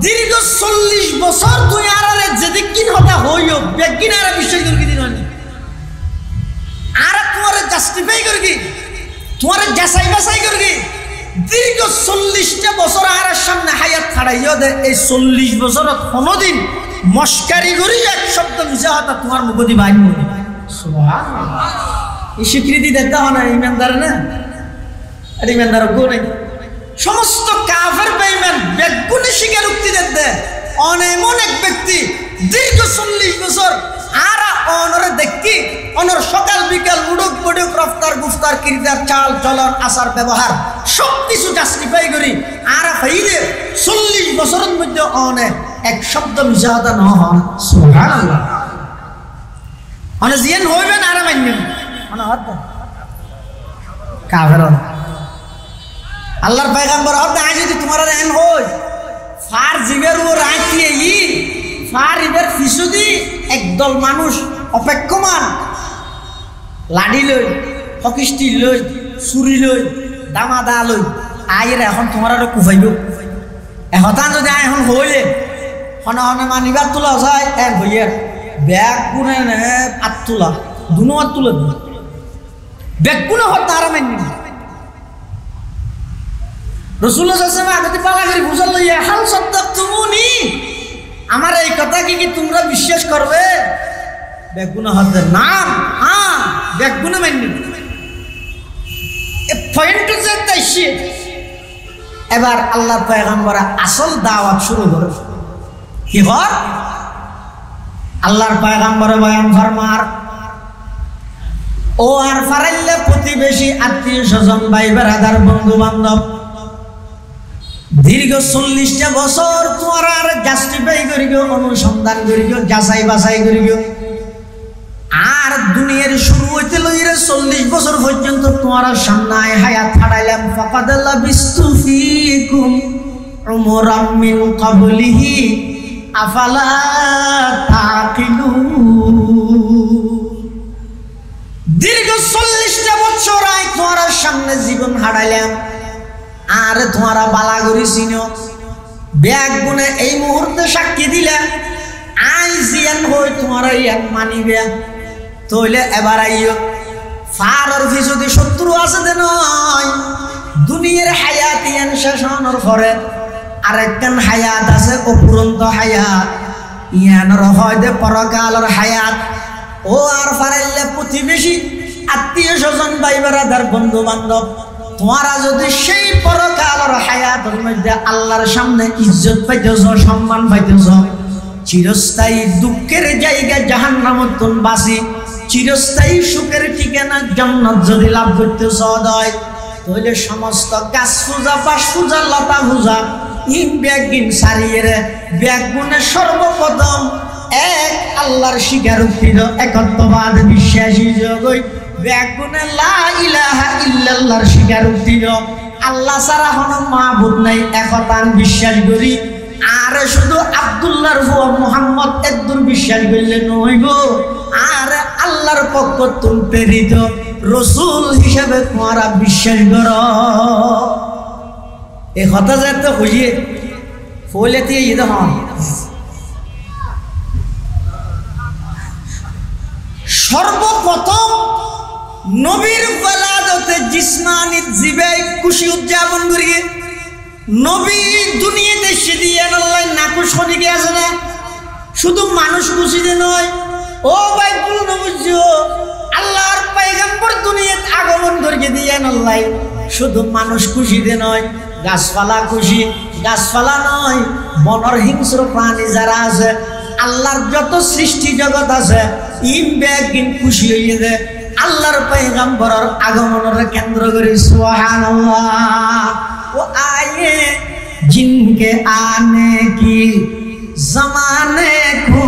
দীর্ঘ 40 বছর তুই আর যেদিন হতা হইও বেগিন আর বিশ্বাস করি দিন আর তোমার জাস্টিফাই করি তোমার যাচাই বাছাই করি দীর্ঘ 40টা বছর আর সামনে হায়াত ছাড়াইও দে এই 40 বছরত কোনোদিন মস্কারি করি এক শব্দ মিশা হতা তোমার মুখ দি বাইন সুবহানাল্লাহ এই স্বীকৃতি দিতে হয় না ইমানদার না আর ইমানদার গো নাই সমস্ত কাফের বেঈমান বেগুনে স্বীকারোক্তি দিতে অনেমন এক ব্যক্তি দীর্ঘ 40 বছর আর অনরে দেখি অনর সকাল বিকাল উড়ক বড়ক রফতার গুফতার কিরদার চাল চলন আচার ব্যবহার সব কিছু জাস্টিফাই করি আর ফাইলে 40 বছরের মধ্যে অনে এক শব্দ মিশাহতা ন হন সুবহানাল্লাহ অনে জিয়ান হইবে না আর মানবেন অনে হদ কাফের আল্লাহর পয়গম্বর হদ আজ যদি তোমার এন হই ফার জিবের ও রাখিয়ে ই ফার ইবের ফিসুদি একদল মানুষ অপেক্ষমান লাডি লই হকিস্টি লই চুরি লই দামাদা লই আইরে এখন তোমার আর কুফাইব এহতান যদি আই এখন হইলে হনে হনে মানিবার তোলা যায় এক হইয়ার ব্যাগ গুনে নে আত তোলা দুনো আত তুলে ব্যাগ গুনে হত আর মানি রাসূলুল্লাহ সাল্লাল্লাহু আলাইহি ওয়াসাল্লাম আগতে পালা করে বুঝাল লইয়া হাল সাদ্দাকতুমুনি আমার এই কথা কি তোমরা বিশ্বাস করবে বেগুনা হতে নাম হ্যাঁ বেগুনা মানি এ পয়েন্ট যে তাইছে এবার আল্লাহর পয়গম্বর আসল দাওয়াত শুরু করে কি কর আল্লাহর পয়গম্বর বয়ান ফরমার ও আর ফারাইলে প্রতিবেশী আত্মীয় স্বজন ভাই বেড়াদার বন্ধু বান্ধব দীর্ঘ 40টা বছর তোমার আর জাস্টিফাই করিব অনুসন্ধান করিব যাচাই বাছাই করিব আর দুনিয়ার শুরু হইতে লইরে 40 বছর পর্যন্ত তোমার সামনে হায়াত হারাইলাম ফাকাদ লাবিস্তু ফিকুম উমরাম মিন ক্বাবলিহি আফালা তাকিলুন দীর্ঘ 40টা বছর আই তোমার সামনে জীবন হারাইলাম আর তোমারা বালা করি চিনো ব্যাগ গুনে এই মুহূর্তে সাক্ষী দিলাম আই জিয়ান হই তোমারা ইয়ান মানিবে তইলে এবার আইও ফারর ফিসুদি শত্রু আছে দে নয় দুনিয়ার হায়াত ইয়ান শেষ হওয়ার পরে আরেকখান হায়াত আছে অপুরন্ত হায়াত ইয়ানোর হয় দে পরকালের হায়াত ও আর ফারাইলে প্রতিবেশী আত্মীয় স্বজন ভাই বেড়াদার বন্ধু বান্ধব তোমারা যদি সেই পরকালের হায়াতের মধ্যে আল্লাহর সামনে ইজ্জত পাইতেছ সম্মান পাইতেছ চিরস্থায়ী দুঃখের জায়গা জাহান্নামত তুমি বাসি চিরস্থায়ী সুখের ঠিকানা জান্নাত যদি লাভ করতেছ হয় তাহলে সমস্ত গাছ পূজা বাস পূজা লতা পূজা ইন ব্যাগিন সারিয়ে ব্যাগুনে সর্বপ্রথম এক আল্লাহর স্বীকারোক্তি একত্ববাদ বিশ্বাসী জগৎ ব্যাগুনে লা ইলাহা ইল্লাল্লাহর স্বীকারোক্তি আল্লাহ ছাড়া কোনো মাবুদ নাই একতান বিশ্বাস করি আর শুধু আব্দুল্লাহর ফুয়া মুহাম্মদ এদ্দুর বিশ্বাস করলে নইব আর আল্লাহর পক্ষ তুমি প্রেরিত রাসূল হিসেবে তোমরা বিশ্বাস করো এই কথা যাতে হইয়ে ফলেতে ঈদ হন সর্বপ্রথম নবীর ওয়ালাদতে জিসমানি জিবে খুশি উদযাপন করিয়ে নবী দুনিয়াতে সেদিয়ে আল্লাহ নাকুশ খনিকে আছে না শুধু মানুষ খুশিতে নয় ও ভাই ভুল বুঝছো আল্লাহর পয়গম্বর দুনিয়াতে আগমন করিয়ে দিয়ে আল্লাহ শুধু মানুষ খুশিতে নয় গাছপালা খুশি গাছপালা নয় বনর হিংস্র প্রাণী যারা আছে আল্লাহর যত সৃষ্টি জগৎ আছে ইম ব্যাগিন খুশি হইয়ে দে আল্লাহর পয়গম্বরের আগমনের কেন্দ্র করে সুবহানাল্লাহ ও আয়ে जिनके आने की जमाने को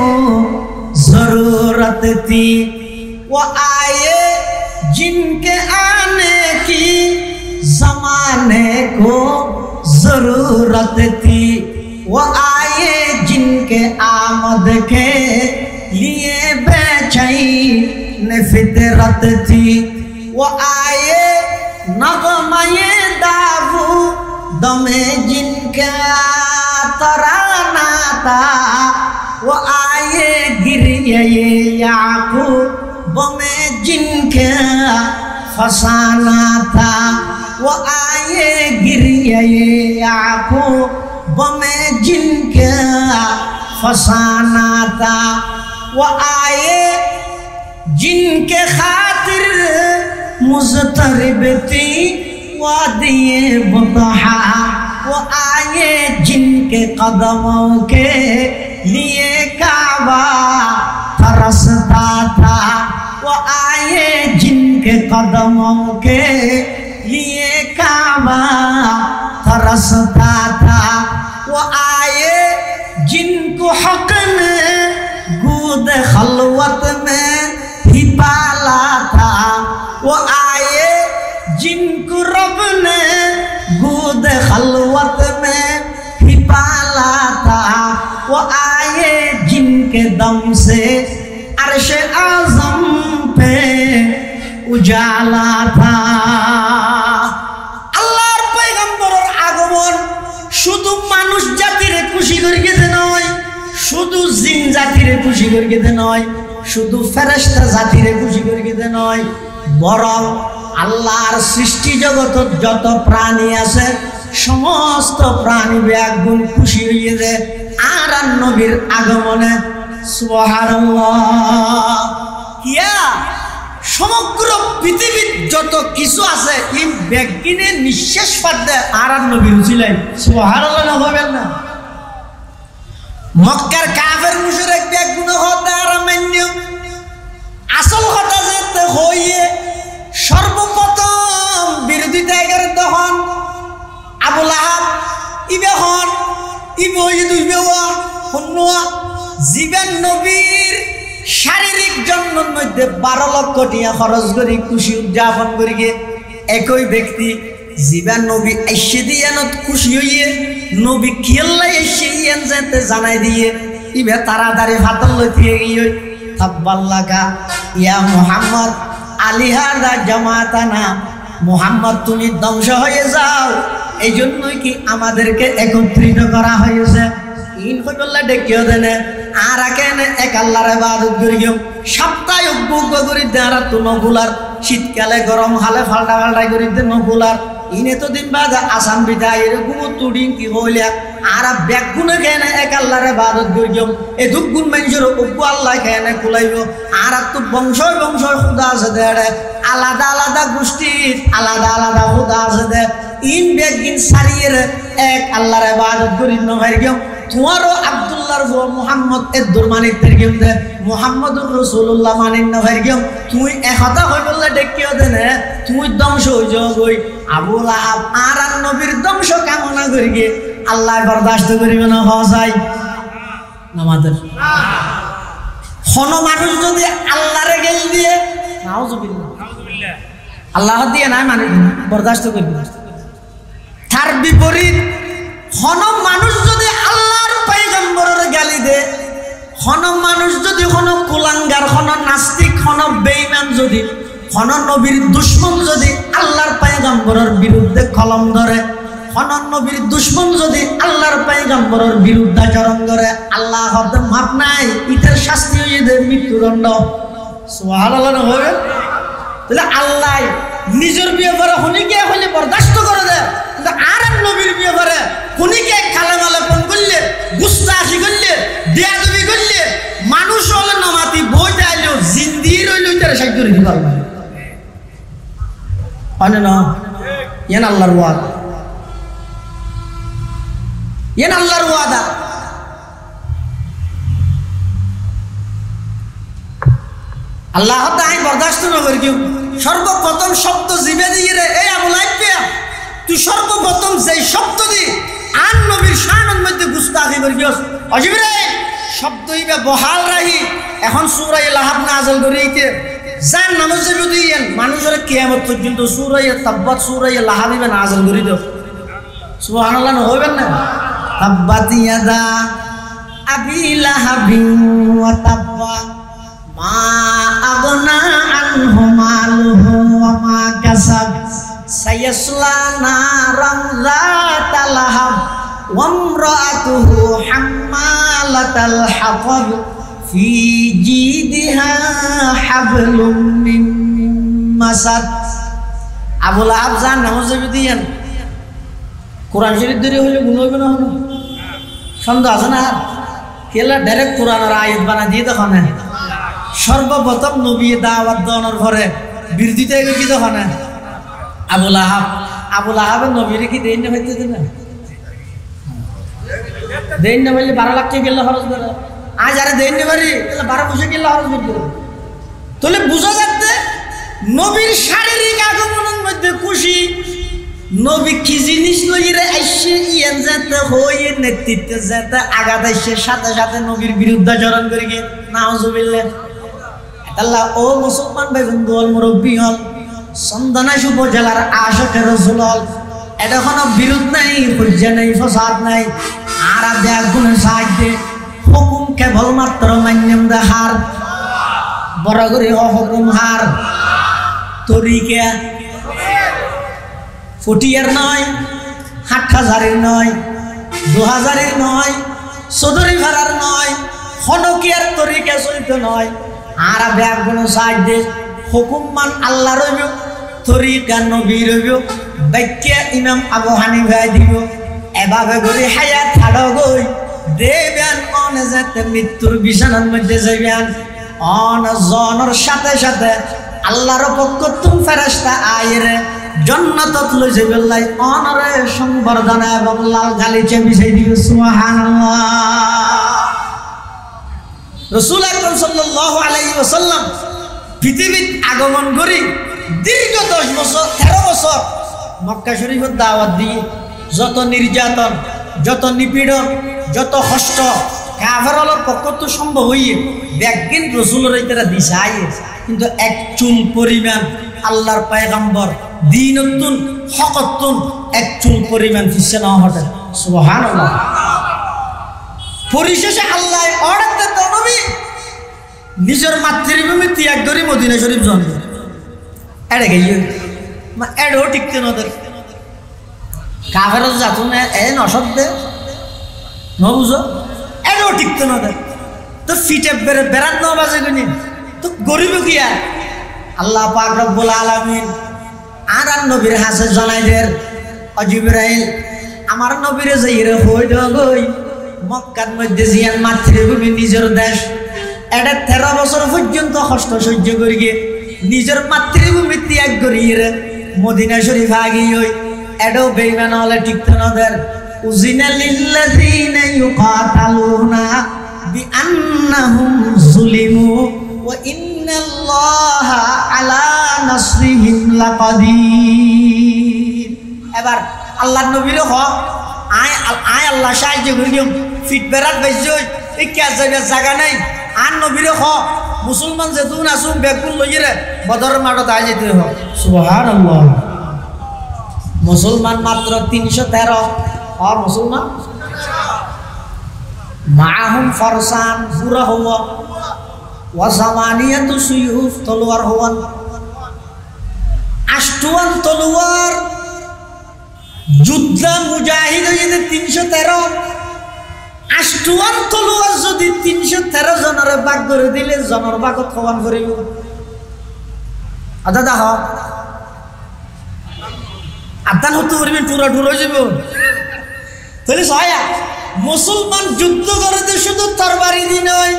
जरूरत थी वो आए जिनके आने की जमाने को जरूरत थी वो आए जिनके आमद के लिए बेचैन फितरत थी वो आए नगमे दावू दमे जिनका तराना था वो आए गिरिए याकूब में जिनका फसाना था वो आए गिरिए याकूब में जिनका फसाना था वो आए जिनके खातिर मुज़तरिब थी वादिए बुतहा वो आए जिनके कदमों के लिए काबा तरसता था वो आए जिनके कदमों के लिए काबा तरसता था वो आए जिनको हक ने गूद खलवत में ही पाला था वो आए जिनको रब ने गूद खलवत में ही पाला था वो आए जिनके दम से अर्श आज़म पे उजाला था আল্লাহর পয়গম্বরের আগমন শুধু মানুষ জাতিরে খুশি করিয়ে দে নয় শুধু জিন জাতিরে খুশি করিয়ে দে নয় শুধু ফেরেশতা জাতিরে খুশি করিয়ে দে নয় বরং আল্লাহর সৃষ্টি জগতের যত প্রাণী আছে সমস্ত প্রাণী ব্যাগুণ খুশি হইয়ে দে আর নবীর আগমনে সুবহানাল্লাহ কিয়া সমগ্র পৃথিবীর যত কিছু আছে এই ব্যাগ কিনে নিঃশ্বাস পাঠে আর নবীর ছিলেন সুবহানাল্লাহ না হবেন না মক্কার কাফের মুশরিক ব্যাগ গুলো হতে আর মান্য আসল কথা যেতে হইয়ে সর্বপ্রথম বিরোধিতা এর তখন আবু লাহাব ইবে হন ইবে হইয়ে দুইবে ওয়া হন্নুয়া জীবন নবীর শারীরিক জন্মের মধ্যে 12 লক্ষ টাকা খরচ করি খুশি উদযাপন করি গে একই ব্যক্তি জীবন নবী এসে দিয়ে খুশি হইয়ে নবী খেললাই এসে ইয়ান যেতে জানাই দিয়ে ইবে তাড়াতাড়ি হাতল লইতে গিয়ে তাব্বাল্লাকা ইয়া মুহাম্মদ আলিহাদা জামাতানা মুহাম্মদ তুমি ধ্বংস হয়ে যাও এই জন্যই কি আমাদেরকে একত্রিত করা হয়েছে ইন হইবল্লা ডেকিও দেনে আর কেনে এক আল্লাহর ইবাদত করিও সপ্তাহে বুক করি দেরা তো নগুলার শীতকালে গরম হালে ফালটা ফালটা করি দে নগুলার ইনে তো দিন বাদ আসাম বিদা এরকম তুড়ি কি হইলা আর ব্যাগুনে কেনে এক আল্লাহর ইবাদত করিও এ দুগুণ মানুষের ওপু আল্লাহ কেনে কুলাইব আর তো বংশ বংশ খুদা আছে দেড়ে আলাদা আলাদা গোষ্ঠীর আলাদা আলাদা খুদা আছে দে ইন ব্যাগিন সারিয়ের এক আল্লাহর ইবাদত করি নভাইগম তোমারও আব্দুল্লাহর বউ মুহাম্মদ এর দুরমানিক তেরগম দে মুহাম্মদুর রাসূলুল্লাহ মানিন নভাইগম তুই একতা হই বললে ডেকিও দেনে তুই ধ্বংস হই যাবই আবু লাহাব আর নবীর ধ্বংস কামনা করিগে আল্লাহ বরদাস্ত করিবে না হসাই নামাদের হন মানুষ যদি আল্লাহরে গেল দিয়ে নাউজুবিল্লাহ আল্লাহ দিয়ে না মানে বরদাস্ত করিবে তার বিপরীত হন মানুষ যদি আল্লাহর পয়গম্বরের গালি দে হন মানুষ যদি হন কুলাঙ্গার হন নাস্তিক হন বেঈমান যদি হন নবীর দুশমন যদি আল্লাহর পয়গম্বরের বিরুদ্ধে কলম ধরে হন নবীর দুশমন যদি আল্লাহর পয়গম্বরের বিরুদ্ধাচরণ করে আল্লাহ হতে মাপ নাই ইটার শাস্তি হয়ে দেয় মৃত্যুদণ্ড সুবহানাল্লাহ হবে তাহলে আল্লাহ নিজের ব্যাপারে হনিকে হলে বরদাস্ত করে দেয় কিন্তু আর নবীর ব্যাপারে হনিকে কালেমালে ফোন করলে গুস্তাখি করলে বেয়াদবি করলে মানুষ হলে নামাতি বইতে আইলেও জিন্দি রইল তারা সাহায্য করে দিতে পারবে হয় না ইয়ান আল্লাহর ওয়াদা ইয়ান আল্লাহর ওয়াদা আল্লাহ তাই বরদাস্ত না করি কেউ সর্বপ্রথম শব্দ জিবে দিয়ে রে এই আবু লাইফ তুই সর্বপ্রথম যেই শব্দ দি আর নবীর শানের মধ্যে গুস্তাখি করি গিয়েছ অজিব রে শব্দ ইবে বহাল রাহি এখন সূরা লাহাব নাযিল করিতে যার নামাজ যদি মানুষের কিয়ামত পর্যন্ত সূরা তাব্বাত সূরা লাহাব ইবে নাযিল করি দাও সুবহানাল্লাহ হইবেন না তাব্বাত ইয়াদা আবি লাহাবিন ওয়া তাব্বা মা আগনা আনহু মালুহু ওয়া মা কাসাব সায়াসলা নারান যাতা লাহাব ওয়া ইমরাতুহু হাম্মালাতাল হাতাব ফি জিদিহা হাবলুম মিন মাসাদ আবু লাহাব জান নামাজে দিয়েন কোরআন শরীফ ধরে হইলে গুণ হইবে না সন্দেহ আছে না কেলা ডাইরেক্ট কোরআনের আয়াত বানা দিয়ে দেখো না সর্বপ্রথম নবী দাওয়াত দেওয়ার পরে বিরোধিতা কি দেখো না আবু লাহাবের নবীরে কি দেন না হইতে না দেন না বললে 12 লাখ টাকা গেলে খরচ করে আজ আরে দেন না পারি তাহলে 12 বছর গেলে খরচ করবে তাহলে বুঝা যাচ্ছে নবীর শারীরিক আগমনের মধ্যে খুশি নবী কি জিনিস লইরে আইসে ইয়ান যেতে হয়ে নেতৃত্বে যেতে আগাত আইসে সাথে সাথে নবীর বিরুদ্ধাচরণ করি গে নাউজুবিল্লাহ আল্লাহ ও মুসলমান ভাই বন্ধু হল মুরব্বী হল সন্দানাইশ উপজেলার আশিকের রাসূল হল এটা কোনো বিরোধ নাই হুজ্জা নাই ফসাদ নাই আর দেখ গুণের সাহায্যে হুকুম কেবলমাত্র মান্যম দেহার বড় করে হুকুম হার তরিকা ফুটিয়ার নয় হাটহাজারের নয় 2000-এর নয় চৌধুরী ভাড়ার নয় হনকিয়ার তরিকা চলিত নয় আর ব্যাগ কোনো সাহায্যে হুকুম মান আল্লাহ রইব তরিকা নবী রইব বাক্য ইমাম আবু হানিফা দিব এভাবে করে হায়াত ছাড়ো গই দেবেন অনে যেতে মৃত্যুর বিছানার মধ্যে যাইবেন অন জনের সাথে সাথে আল্লাহর পক্ষ তুম ফেরেশতা আইরে জান্নাতত লই যাইবেলাই অনরে সংবর্ধনা এবং লাল গালিচা বিছাই দিবে সুবহানাল্লাহ। রাসূল আকরাম সাল্লাল্লাহু আলাইহি ওয়াসাল্লাম পৃথিবীত আগমন করি দীর্ঘ 10 বছর 13 বছর মক্কা শরীফের দাওয়াত দিয়ে যত নির্যাতন, যত নিপীড়ন, যত কষ্ট কাফেরদের পক্ষ তো সম্ভব হইয়ে একদিন রাসূলের ইতারা দিশায়, কিন্তু এক চুল পরিমাণ আল্লাহর পয়গম্বর দ্বীনতুন হকতুন এক চুল পরিমাণ ফিসে না হঠাৎ সুবহানাল্লাহ। পরিশেষে আল্লাহ অর্ডার দেন নবী নিজের মাতৃভূমি ত্যাগ করে মদিনা শরীফ জন্ম এড়ে গিয়ে এড়েও টিকতে নদের কাফের যাতো না এ নশব্দে নবুঝো এড়েও টিকতে নদের তো ফিটে বেড়াত ন বাজে গুনি তো গরিব কিয়া আল্লাহ পাক রব্বুল আলামিন আর নবীর হাসে জানাইদের জিবরাইল আমার নবীরে যাইরে হই দই মক্কার মধ্যে জিয়ান মাতৃভূমি নিজের দেশ এটা 13 বছর পর্যন্ত কষ্ট সহ্য করিয়ে নিজের মাতৃভূমি ত্যাগ করিয়ে মদিনা শরীফ আগিয়ে ওই এটাও বেঈমান হলে টিকতে নদের উজিনা লিল্লাযিনা ইউকাতালুনা বিআন্নাহুম যুলিমু ওয়া ইন্নাল্লাহা আলা নাসরিহিম লাকাদির। এবার আল্লাহর নবীর হক আয় আল্লাহ সাহায্য করিও ফিট বেড়াত বাইজই এই কে জায়গা নাই আর নবীর হক মুসলমান যেতুন আসুন বেগুন লইরে বদর মাঠত আয় যেতে হোক সুবহানাল্লাহ। মুসলমান মাত্র 313 আর মুসলমান মাহুম ফরসান পুরা হওয়া ওয়া সামানিয়াতু সুয়ুফ তলোয়ার হওয়ান 8 তলোয়ার যুদ্ধ মুজাহিদ হইতে 313 8 তলোয়ার যদি 313 জনের ভাগ করে দিলে জনের ভাগত সমান করিব আদা দাহ আদান হতে পারবেন পুরা ঢুরে যাব তাহলে সয়া মুসলমান যুদ্ধ করতে শুধু তরবারি দি নয়,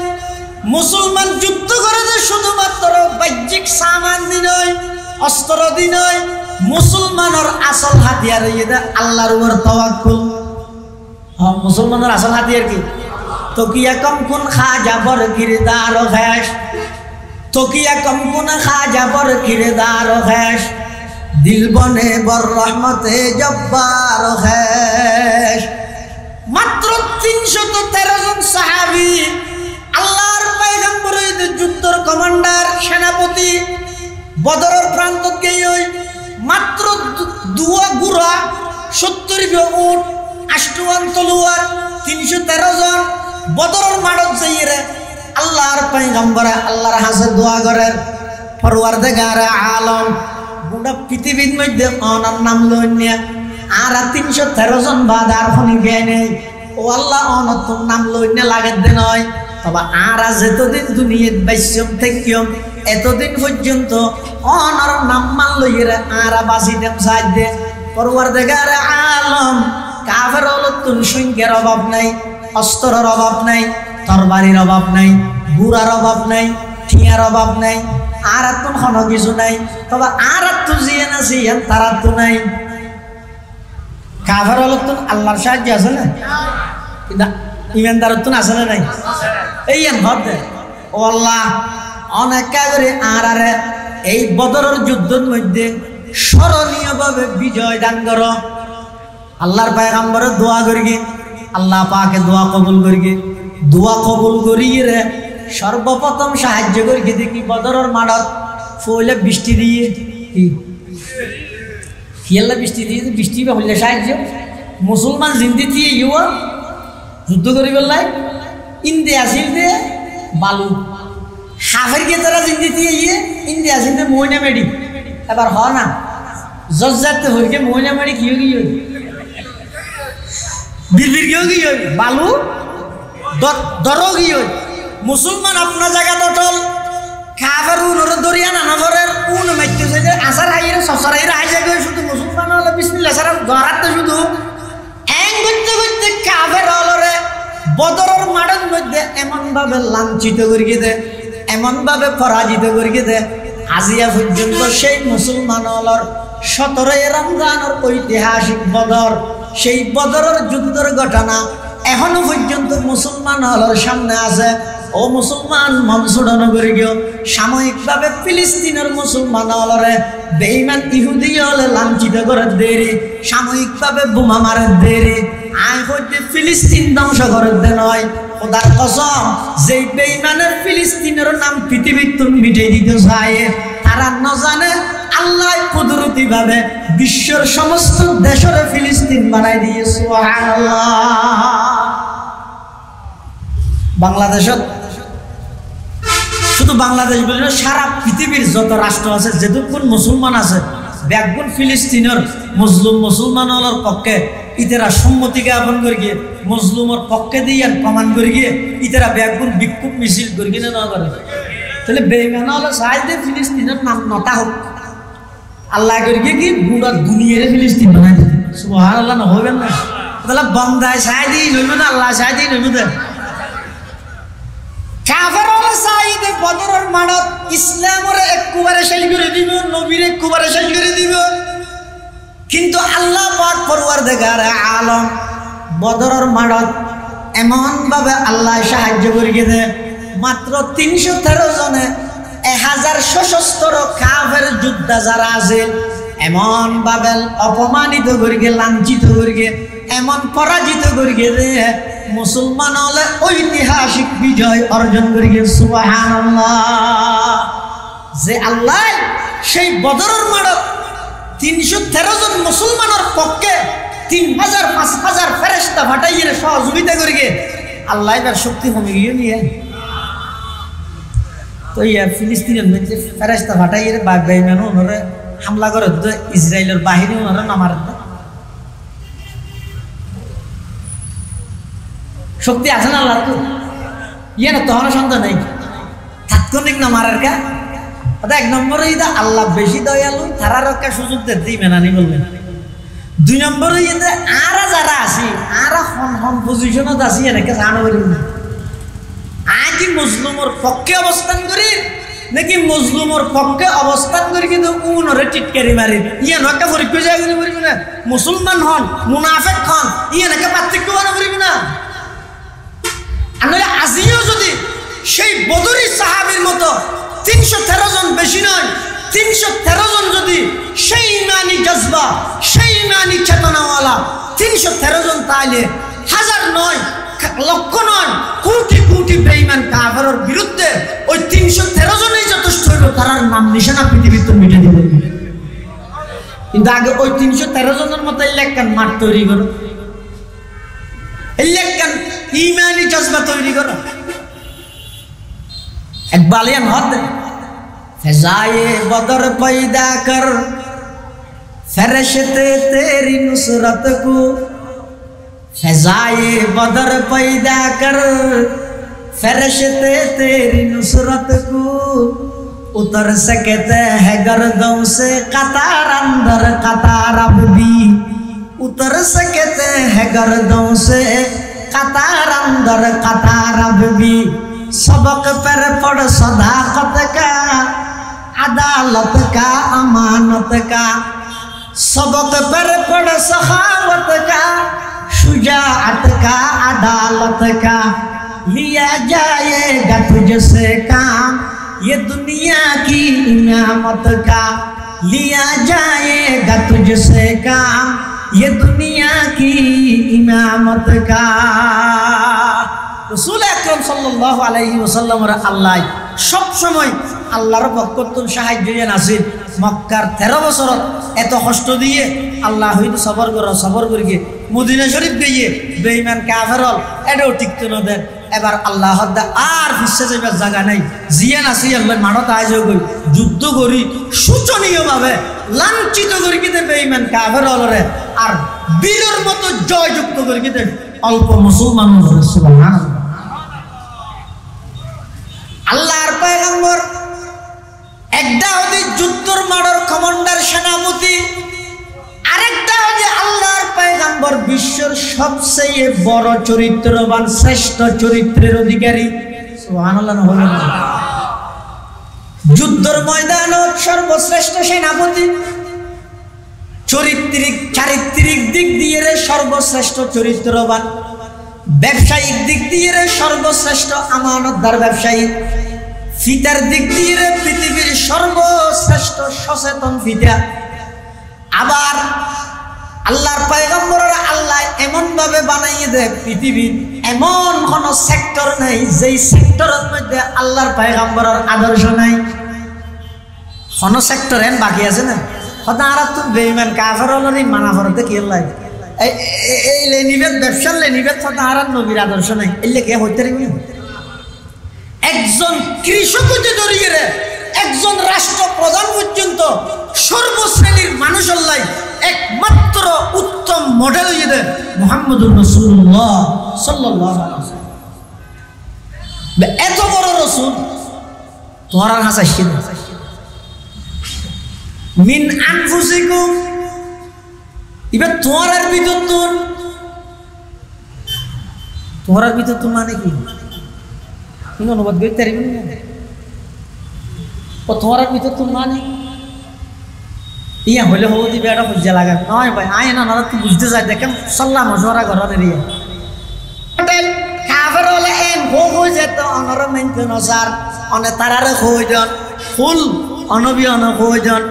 মুসলমান যুদ্ধ করতে শুধুমাত্র বাহ্যিক সামান দি নয়, অস্ত্র দি নয়, মুসলমানের আসল হাতিয়ার এটা আল্লাহর উপর তাওয়াক্কুল। হ্যাঁ মুসলমানের আসল হাতিয়ার কি? তকিয়া কম কোন খা যাবর কিরদার ঘাস, তকিয়া কম কোন খা যাবর কিরদার ঘাস, দিল বনে বর রহমতে জব্বার ঘাস। মাত্র 313 জন সাহাবী আল্লাহর পয়গম্বরের যুদ্ধের কমান্ডার সেনাপতি বদরের প্রান্ত গিয়ে মাত্র দুয়া গুড়া 70 উট 8 তলোয়ার 313 জন বদরের মাঠত যাইরে আল্লাহর পয়গম্বরে আল্লাহর হাসে দোয়া করেন পরওয়ারদিগার আলম গোটা পৃথিবীর মধ্যে ওনার নাম লইনিয়া আর 313 জন বাদ আর ফনি গে নেই ও আল্লাহ ওনার তোর নাম লইনে লাগে দে নয় তবে আর যেতদিন দুনিয়াত বাইসম থাকিম এতদিন পর্যন্ত ওনার নাম মান লইরে আর বাসি দেম সাহায্যে পরওয়ারদিগার আলম কাফের হলতুন সংখ্যার অভাব নাই, অস্ত্রের অভাব নাই, তরবারির অভাব নাই, বুড়ার অভাব নাই, ঠিয়ার অভাব নাই, আর তুন কোন কিছু নাই, তবে আর তু জিয়ে না সিয়ান তারা তো নাই। কাফের হলতুন আল্লাহর সাহায্য আছে না, কিন্তু ইমানদার তুন আছে না নাই? এই ভাবতে ও আল্লাহ অনেক করে আর এই বদরের যুদ্ধের মধ্যে স্মরণীয়ভাবে বিজয় দান করো। আল্লাহর পয়গম্বরে দোয়া করি, আল্লাহ পাকে দোয়া কবুল করি, দোয়া কবুল করিয়ে রে সর্বপ্রথম সাহায্য করি দেখি বদরের মাঠত ফলে বৃষ্টি দিয়ে হিয়াল্লা বৃষ্টি দিয়ে বৃষ্টি হইলে সাহায্য মুসলমান জিন্দি দিয়ে ইউয়া যুদ্ধ করি বললাই ইন্দে আসিল দে বালু হাফের গে তারা জিন্দি দিয়ে ইয়ে ইন্দে আসিল দে মহিনা মেডি এবার হ না জজ্জাতে হইকে মহিনা মেডি কি গিয়ে বিড়বিড় গিয়ে গিয়ে বালু দর গিয়ে মুসলমান আপনার জায়গা দটল কাফের উনরে দরিয়া নানা ঘরের উন মাইতেছে যে আসার হাইরে সসার হাইরে হাইজা গিয়ে শুধু মুসলমান হলে বিসমিল্লাহ সারা গড়াতে শুধু এং করতে করতে কাফের হলরে বদরের মাঠের মধ্যে এমন ভাবে লাঞ্ছিত করিয়ে দে, এমন ভাবে পরাজিত করিয়ে দে আজিয়া পর্যন্ত সেই মুসলমান হলর 17 রমজানের ঐতিহাসিক বদর, সেই বদরের যুদ্ধের ঘটনা এখনো পর্যন্ত মুসলমান হলর সামনে আছে। ও মুসলমান মনসুড়ানো করে গিয়ে সাময়িকভাবে ফিলিস্তিনের মুসলমান হলরে বেঈমান ইহুদি হলে লাঞ্ছিত করে দেরি, সাময়িকভাবে বোমা মারে দেরি, আয় হইতে ফিলিস্তিন ধ্বংস করে দে নয়। খোদার কসম, যে বেঈমানের ফিলিস্তিনের নাম পৃথিবীর তুমি মিটে দিতে চায়, তারা ন জানে আল্লাহ কুদরতি ভাবে বিশ্বের সমস্ত দেশের ফিলিস্তিন বানাই দিয়ে। সুবহানাল্লাহ। বাংলাদেশত শুধু বাংলাদেশ বলে সারা পৃথিবীর যত রাষ্ট্র আছে, যেটুকুন মুসলমান আছে, ব্যাগুন ফিলিস্তিনের মজলুম মুসলমানের পক্ষে ইতারা সম্মতি জ্ঞাপন করে গিয়ে মজলুমের পক্ষে দিয়ে প্রমাণ করে গিয়ে ইতারা ব্যাগুন বিক্ষোভ মিছিল করে কিনে না করে। তাহলে বেঈমান হলো চাই যে ফিলিস্তিনের নাম নটা হোক, আল্লাহ করে গিয়ে কি পুরো দুনিয়ারে ফিলিস্তিন বানাই দিতে। সুবহানাল্লাহ না হবেন না? তাহলে বন্দায় চাই দিই নইব না, আল্লাহ চাই দিই নইব না। কাফেররা চাইতে বদরের মানত ইসলামের একবারে শেষ করে দিব, নবীর একবারে শেষ করে দিব, কিন্তু আল্লাহ পাক পরওয়ারদিগার আলম বদরের মানত এমন ভাবে আল্লাহ সাহায্য করে গেছে, মাত্র 313 জনে 1000 সশস্ত্র কাফের যোদ্ধা যারা আছে এমন ভাবে অপমানিত করে গে, লাঞ্ছিত করে গে, এমন পরাজিত করে গেছে মুসলমান হলে ঐতিহাসিক বিজয় অর্জন করে গেছে। সুবহানাল্লাহ। যে আল্লাহ সেই বদরের মাঠে 313 জন মুসলমানের পক্ষে 3000 5000 ফেরেশতা পাঠাইয়ে সহযোগিতা করে গে, আল্লাহ এবার শক্তি কমে গিয়ে নিয়ে তো ইয়া ফিলিস্তিনের মধ্যে ফেরেশতা পাঠাইয়ে বেঈমান ওনারে হামলা করে ইসরায়েলের বাহিনী ওনারা নামার শক্তি আছে না আল্লাহর? তো ইয়ে না তখন সন্দেহ নেই, তাৎক্ষণিক না মারার কা। এক নম্বরে ইদা আল্লাহ বেশি দয়ালু, তারা রক্ষা সুযোগ দিবে না নি বলবেন। 2 নম্বরে ইদা আরা যারা আছি আরা হন পজিশনত আছি এনেকে জানো বলি না, আজই মজলুমের পক্ষে অবস্থান করি নাকি মজলুমের পক্ষে অবস্থান করি কিন্তু উনরে টিটকারি মারি, ইয়ে নকে পরীক্ষা যায় বলবি না। মুসলমান হন মুনাফেক হন, ইয়ে নাকি পার্থক্য বানা বলবি না। আমরা আজিও যদি সেই বদরি সাহাবীর মতো 313 জন বেশি নয়, 313 জন যদি সেই ইমানি জজবা, সেই ইমানি চেতনাওয়ালা 313 জন, তাইলে হাজার নয়, লক্ষ নয়, কোটি কোটি বেঈমান কাফেরের বিরুদ্ধে ওই 313 জনই যথেষ্ট হইল, তার নাম নিশানা পৃথিবীর তো মিটে দিবে। কিন্তু আগে ওই 313 জনের মতো ইলেকশন মাঠ তৈরি করো, ইলেকশন ইমানি জজবা তৈরি করো। এক বালিয়ান হদ ফেজায়ে বদর पैदा कर, फरिश्ते तेरी नुसरत को फजाए बदर पैदा कर, फरिश्ते तेरी नुसरत को उतर सकते हैं गर्दों से कतार अंदर कतार अब भी, उतर सकते हैं गर्दों से कतार अंदर कतार अब भी। सबक पर पढ़ सदाकत का, अदालत का, अमानत का, सबक पर पढ़ सखावत का, शुजाअत का, अदालत का। लिया जाएगा तुझसे काम ये दुनिया की इनामत का, लिया जाएगा तुझसे काम ये दुनिया की इनामत का। রাসূল আকরাম সাল্লাল্লাহু আলাইহি ওয়াসাল্লামের আল্লাহ সব সময় আল্লাহর পক্ষতুন সাহায্য দিয়ে নাসির। মক্কার 13 বছর এত কষ্ট দিয়ে আল্লাহ হইতো সবর করিয়ে মদিনা শরীফ গিয়ে বেঈমান কাফের এটাও টিকতে না দেন। এবার আল্লাহ আর ফিসে যাবার জায়গা নাই, জিয়ান আসি আল্লাহ মানত আজ গই যুদ্ধ করি শোচনীয়ভাবে লাঞ্ছিত করি কিতে বেঈমান কাফের হলরে আর বীরের মতো জয়যুক্ত করি কিতে অল্প মুসলমান। সুবহানাল্লাহ। আল্লাহর পয়গম্বর একটা হতে যুদ্ধর মাঠের কমান্ডার সেনাপতি, আরেকটা হচ্ছে আল্লাহর পয়গম্বর বিশ্বের সবচেয়ে বড় চরিত্রবান শ্রেষ্ঠ চরিত্রের অধিকারী। সুবহানাল্লাহ। যুদ্ধর ময়দানত সর্বশ্রেষ্ঠ সেনাপতি, চারিত্রিক দিক দিয়ে সর্বশ্রেষ্ঠ চরিত্রবান, ব্যবসায়িক দিক দিয়ে সর্বশ্রেষ্ঠ আমানতদার ব্যবসায়ী, ফিতার দিক দিয়ে পৃথিবীর সর্বশ্রেষ্ঠ সচেতন ফিতা। আবার আল্লাহর পয়গম্বররা আল্লাহ এমন ভাবে বানাইয়ে দেয়, পৃথিবীর এমন কোন সেক্টর নাই যেই সেক্টরের মধ্যে আল্লাহর পয়গম্বরের আদর্শ নাই। কোন সেক্টর এন বাকি আছে না? হয়তো আর তো বেঈমান কাফের হলেই মানা করতে কি আল্লাহ এই লেনিবেদ ব্যবসার লেনিবেদ হয়তো আর নবীর আদর্শ নাই। এলে কে হইতে পারবি? একজন কৃষক হতে ধরিয়ে একজন রাষ্ট্রপ্রধান পর্যন্ত সর্বশ্রেণীর মানুষ আল্লাহ একমাত্র উত্তম মডেল হয়ে দেয় মুহাম্মদুর রাসূলুল্লাহ সাল্লাল্লাহু আলাইহি ওয়াসাল্লাম। এত বড় রাসূল তোমার আর হাসাইছে না। মিন আনফুসিকুম, এবার তোমার ভিতর মানে কি? তুমি অনুবাদ করতে পারবেন না? তোমার ভিতর মানে ইয়া হলে হো দিবে একটা খুঁজে লাগা নয় ভাই। আয় না তুই বুঝতে চাই দেখেন সাল্লাহ মশওয়ারা ঘরের ইয়ে কাফের হলে এন হো যেত অনর মেনতে নসার অনে তারারে হইজন ফুল অনবী অন হইজন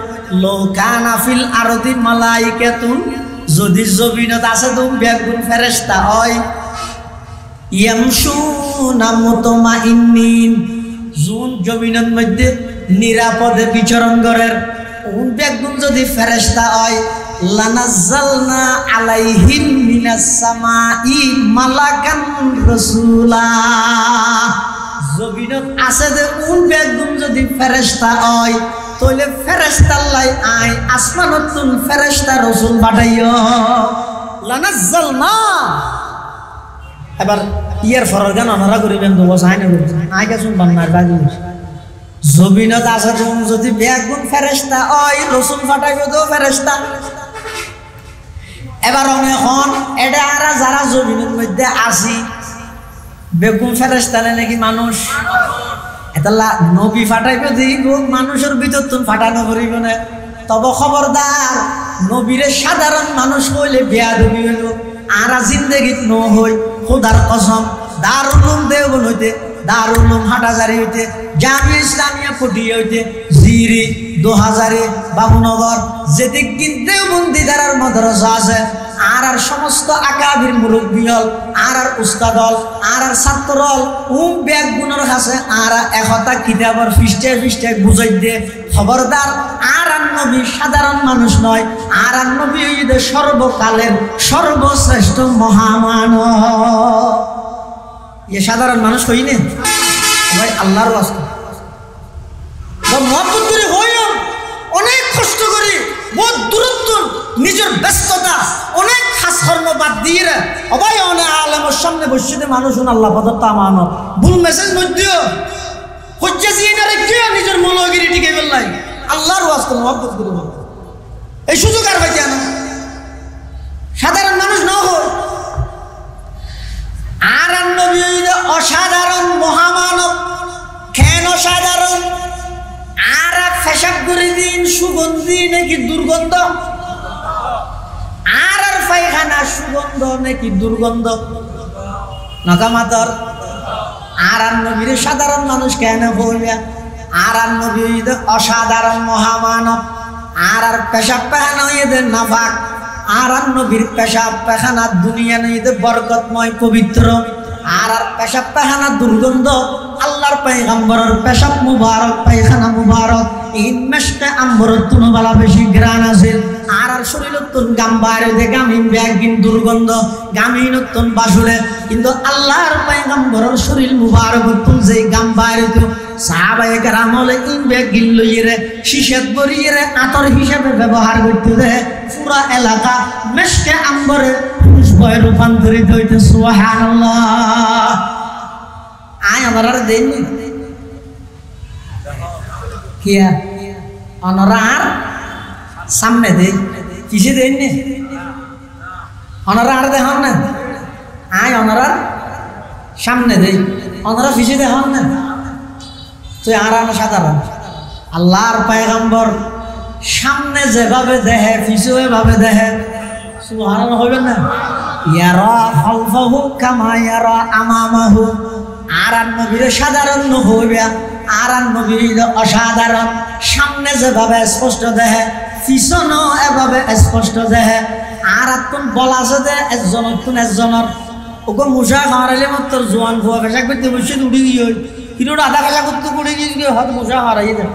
লোকানা ফিল আরদি মালাইকাতুন, যদি জমিনত আছে তুমি বেগুন ফেরেশতা হয় ইয়ামশুনা মুতমাইন্নিন, জুন জমিনের মধ্যে নিরাপদে বিচরণ করেন বেগুন যদি ফেরেশতা হয় লানাজ্জালনা আলাইহিম মিনাস সামাই মালাকান রাসূলা, জমিনত আছে যে বেগুন যদি ফেরেশতা হয় তাহলে ফেরেশতাল্লাই আয় আসমানতুন ফেরেশতা রাসূল পাঠাইও লানাজ্জালনা। এবার ইয়ার ফরার গান অনারা করিবেন তো বস আইনে করছে আগে শুনবান না বাজি জমিনত আছে তুমি যদি বেগুন ফেরেশতা হয় রাসূল পাঠাইবে তো ফেরেশতা। এবার অনেকক্ষণ এটা আর যারা জমিনের মধ্যে আসি বেগুন ফেরেশতা নাকি মানুষ এটা নবী ফাটাইবে দিব মানুষের ভিতর তুমি ফাটানো করিব না। তবে খবরদার নবীরে সাধারণ মানুষ হইলে বেয়াদবি হইল আর জিন্দেগিত ন হই খোদার কসম দারুল উলুম দেওবন্দ হইতে, দারুল উলুম হাটহাজারী হইতে, জামিয়া ইসলামিয়া পটিয়া হইতে, জিরি 2000 বাবুনগর যেদিক দেওবন্দি দ্বারার মাদ্রাসা আছে আর সমস্ত আকাবির মুরব্বী হল আর উস্তাদ হল আর ছাত্র হল বেগুনের কাছে আর একতা কিতাবর ফিস্টে বুঝাই দিয়ে খবরদার আর নবী সাধারণ মানুষ নয়, আর নবী সর্বকালের সর্বশ্রেষ্ঠ মহামানব। এ সাধারণ মানুষ হই না ভাই, আল্লাহর রাস্তা মহব্বত করে হই অনেক কষ্ট করি বহুত দূরত্ব নিজের ব্যস্ততা অনেক খাস কর্ম বাদ দিয়ে অবাই অনেক আলেমের সামনে বসে মানুষ আল্লাহ পদত্তা মানব ভুল মেসেজ মধ্যে হচ্ছে নিজের মৌলগিরি টিকে ফেললাই আল্লাহর ওয়াস্তে মহব্বত করে এই সুযোগ আর পাইছে না সাধারণ মানুষ না হয়। আর নবী অসাধারণ মহামানব কেন অসাধারণ? আর পেশাব করে দিন সুগন্ধি নাকি দুর্গন্ধ, আর পায়খানা সুগন্ধ নাকি দুর্গন্ধ নাকামাতর। আর নবীর সাধারণ মানুষ কেন বলবে? আর নবী অসাধারণ মহামানব। আর পেশাব পায়খানা এদের নাফাক, আর নবীর পেশাব পায়খানা দুনিয়া নিয়ে বরকতময় পবিত্র। আর পেশাব পায়খানা দুর্গন্ধ, আল্লাহর পয়গম্বরের পেশাব মুবারক পায়খানা মুবারক ইন মেশকে আম্বরত তুন বালা বেশি গ্রান আছে। আর শরীরতুন গাম্বারে দে গামিন ব্যাগিন দুর্গন্ধ গামিনতুন বাসুরে, কিন্তু আল্লাহর পয়গম্বরের শরীর মুবারক তুন যেই গাম্বারে তো সাহাবায়ে কেরাম হলে ইন ব্যাগিন লইরে শিশাত বরিরে আতর হিসাবে ব্যবহার করতে দে পুরা এলাকা মেশকে আম্বরে পুষ্পে রূপান্তরিত হইতে সুবহানাল্লাহ। আয় আমার আর দেননি কিয়া অনরা আর সামনে দে কিসে দেননি অনরা আর দেখান না। আয় অনরা সামনে দে অনরা পিছিয়ে দেখান না। তুই আর সাধারণ আল্লাহর পয়গম্বর সামনে যেভাবে দেহে পিছু এভাবে দেহে সুবহানাল্লাহ হবে না ইয়ারা খালফাহু কামা ইয়ারা আমামাহু আর নবীর সাধারণ হইবে আর নবীর অসাধারণ সামনে যেভাবে স্পষ্ট দেহে পিছনও এভাবে স্পষ্ট দেহে আর তুন বলা আছে যে একজনের ওকে মুসা খাওয়াইলে মাত্র জোয়ান খোয়া পেশাক করতে বসে উঠে গিয়ে কিন্তু আধা পেশা করতে পড়ে গিয়ে হয়তো মুসা হারাই দেয়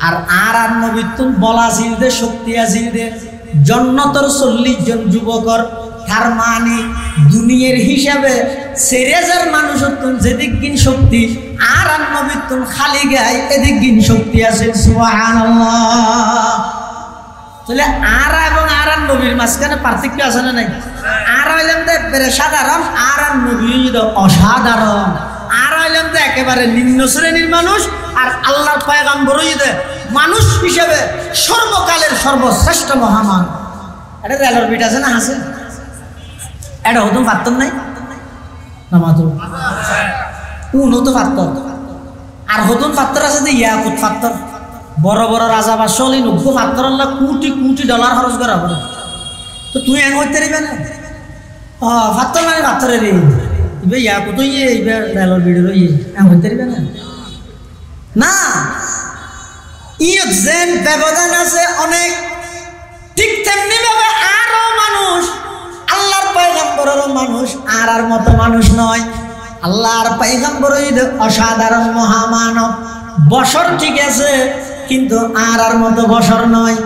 আর নবীর তুন বলা ছিল দে শক্তি আছিল দে জন্নতর 40 জন যুবকর তার মানে দুনিয়ার হিসাবে 4000 মানুষের তুন যেদিক গিন শক্তি আর নবীর তুন খালি গায় এদিক গিন শক্তি আছে সুবহানাল্লাহ তাহলে আর এবং আর নবীর মাঝখানে পার্থক্য আছে না নাই আর হইলাম তো একেবারে সাধারণ আর নবী অসাধারণ আর হইলাম তো একেবারে নিম্ন শ্রেণীর মানুষ আর আল্লাহর পয়গম্বর মানুষ হিসেবে সর্বকালের সর্বশ্রেষ্ঠ মহামান এটা রেলর বিট আছে না আছে এটা হতো পাত্তর নাই না মাত্র তো পাত্তর আর হতুন পাত্তর আছে যে ইয়াকুত পাত্তর বড় বড় রাজা বা চলি নব্বই পাত্তর আল্লাহ কোটি কোটি ডলার খরচ করা হবে তো তুই এন করতে পারবে না পাত্তর মানে পাত্তরের এবার ইয়াকুত এইবার রেলর বিটের এন করতে পারবে না না যেন ব্যবধান আছে অনেক ঠিক তেমনি ভাবে আরো মানুষ আল্লাহর পয়গম্বরেরও মানুষ আর মতো মানুষ নয় আল্লাহর পয়গম্বর অসাধারণ মহামানব বশর ঠিক আছে কিন্তু আর মতো বশর নয়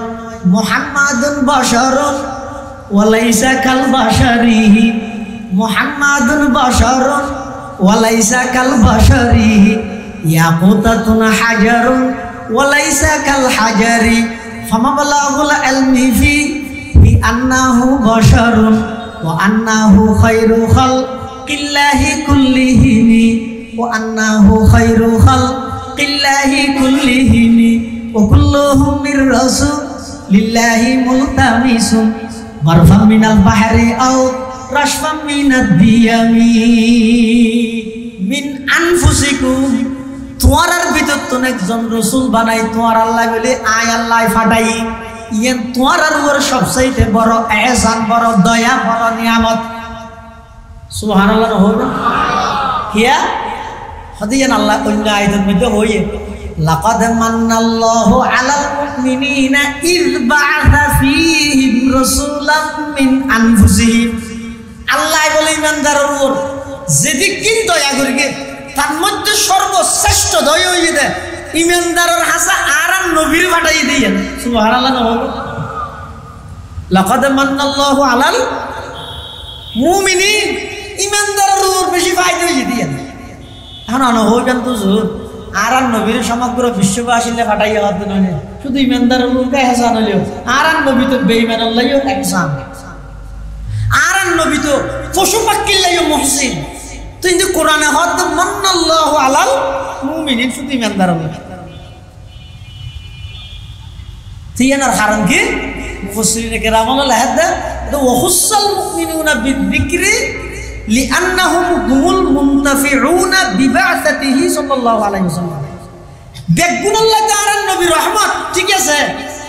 মুহাম্মাদুন বশরুন ওয়ালাইসা কাল বাশারিহি মুহাম্মাদুন বশরুন ওয়ালাইসা কাল বাশারিহি ইয়াকুতাতুন হাজারুন ওয়ালাইসা কাল হাজারি ফামাবলাগুল ইলমি ফি বিআন্নাহু বাশারুন ওয়া আন্নাহু খায়রু খালকিল্লাহি কুল্লিহিম ওয়া আন্নাহু খায়রু খালকিল্লাহি কুল্লিহিম ওয়া কুল্লুহুম মির রাসূলিল্লাহি মুলতামিসুন বারফাম মিনাল বাহরি আও রাশফাম মিনাদ দিয়ামি মিন আনফুসিকুম তোমার ভিতর তো একজন রসুল বানাই তোমার আল্লাহ বলে আয় আল্লাহ ফাটাই ইয়েন তোমার উপর সবচাইতে বড় এহসান বড় দয়া বড় নিয়ামত সুবহানাল্লাহ হবে হিয়া হদিয়ান আল্লাহ অন্য আয়াতের মধ্যে হইয়ে লাকাদ মান্নাল্লাহু আলাল মুমিনিনা ইয বাআসা ফীহিম রাসূলাম মিন আনফুসিহিম আল্লাহ বলে ইমানদারের উপর যেদিক কিন দয়া করিগে তার মধ্যে সর্বশ্রেষ্ঠ দয়া হইয়ে দেয় ইমানদারের হাসা আর নবীর পাঠাই দিয়ে সুবহানাল্লাহ না হবে লাকাদ মান্নাল্লাহু আলাল মুমিনিন ইমানদারের উপর বেশি ফায়দা হইয়ে দিয়ে এখন না হইবেন তো জোর আর নবীর সমগ্র বিশ্ববাসীলে পাঠাই হতে নয় শুধু ইমানদারের উপর এহসান হইলেও আর নবী তো বেঈমান আল্লাহও এহসান আর নবী তো পশু পাখির লাইও মুহসিন কিন্তু কোরআনে হদ মান্নাল্লাহু আলাল মুমিনিন শুধু ইমানদার হবে তিনার কারণ কি মুফাসসিরিনে কেরাম লাহাদ তো ওয়াহুসাল মুমিনুনা বিযিকরি লিআন্নাহুম হুমুল মুনতাফিউনা বিবা'সাতিহি সাল্লাল্লাহু আলাইহি ওয়াসাল্লাম দেখুন আল্লাহ তাআলা নবীর রহমত ঠিক আছে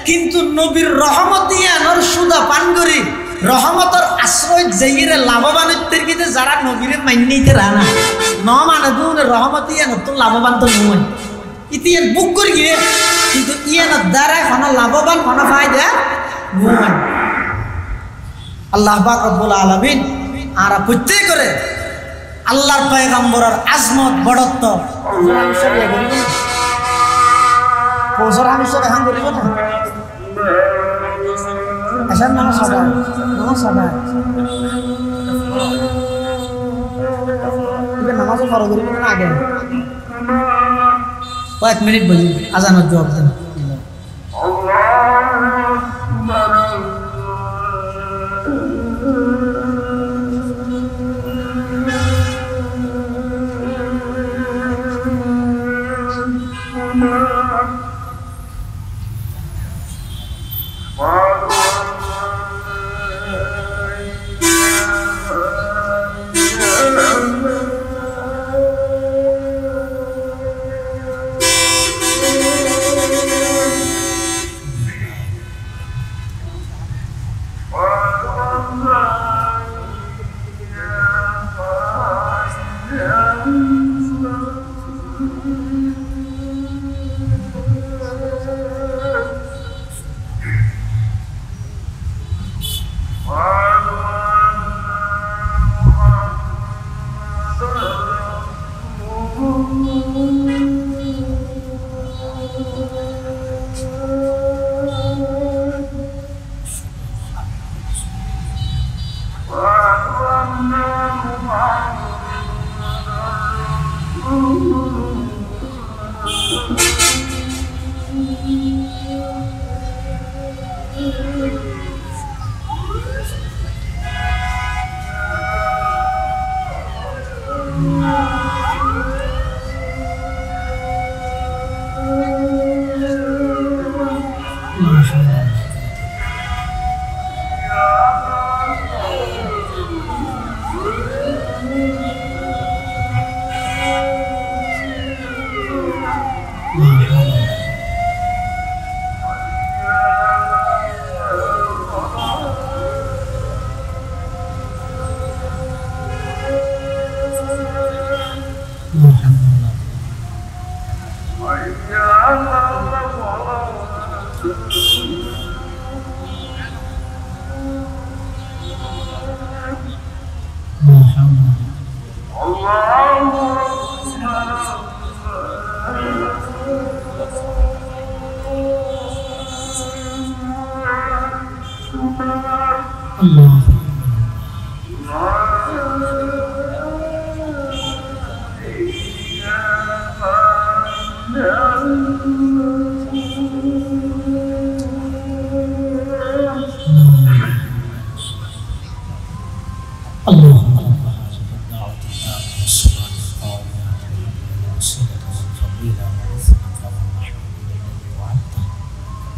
কিন্তু নবীর রহমত ইয়ানোর সুদা পান করি রহমতের আশ্রয় যাইরে লাভবান হইতের কিতে যারা নবীরে মান্যইতে রানা ন মানে দুন রহমত ইয়ানো তো লাভবান তো নয় ইতিয়ান বুক করি গিয়ে কিন্তু ইয়ানোর দ্বারা কোন লাভবান কোন ফায়দা নয় আল্লাহ পাক রব্বুল আলামিন আর প্রত্যেক করে আল্লাহর পয়গম্বরের আজমত বড়ত্ব পৌঁছার আমি সব এখন করিব না আসার নামাজ সাদা নামাজও ফরজ করিব না আগে কয়েক মিনিট বলি আজানের জবাব দেন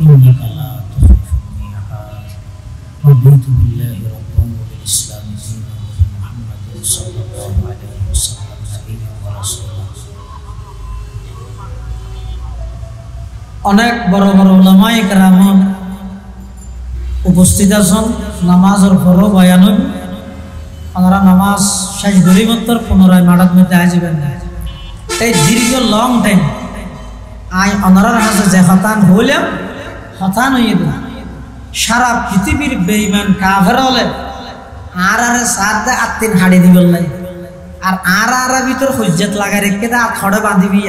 إنك لا تخلف الميعاد رضيت بالله ربا وبالإسلام دينا وبمحمد صلى الله عليه وسلم نبيا ورسولا অনেক বড় বড় উলামায়ে কেরাম উপস্থিত আছেন নামাজের পরও বয়ান ওনারা নামাজ শেষ করি মাত্র পুনরায় মাঠের মধ্যে আসবেন এই দীর্ঘ লং টাইম আই ওনারার কাছে যে হতান হইলাম হতান হইয়ে দিল সারা পৃথিবীর বেঈমান কাফের হলে আর সাত দে আত্মিন হাড়ি দিবল লাই আর ভিতর হজ্জত লাগাই রেখে দে খড়ে বাঁধিবি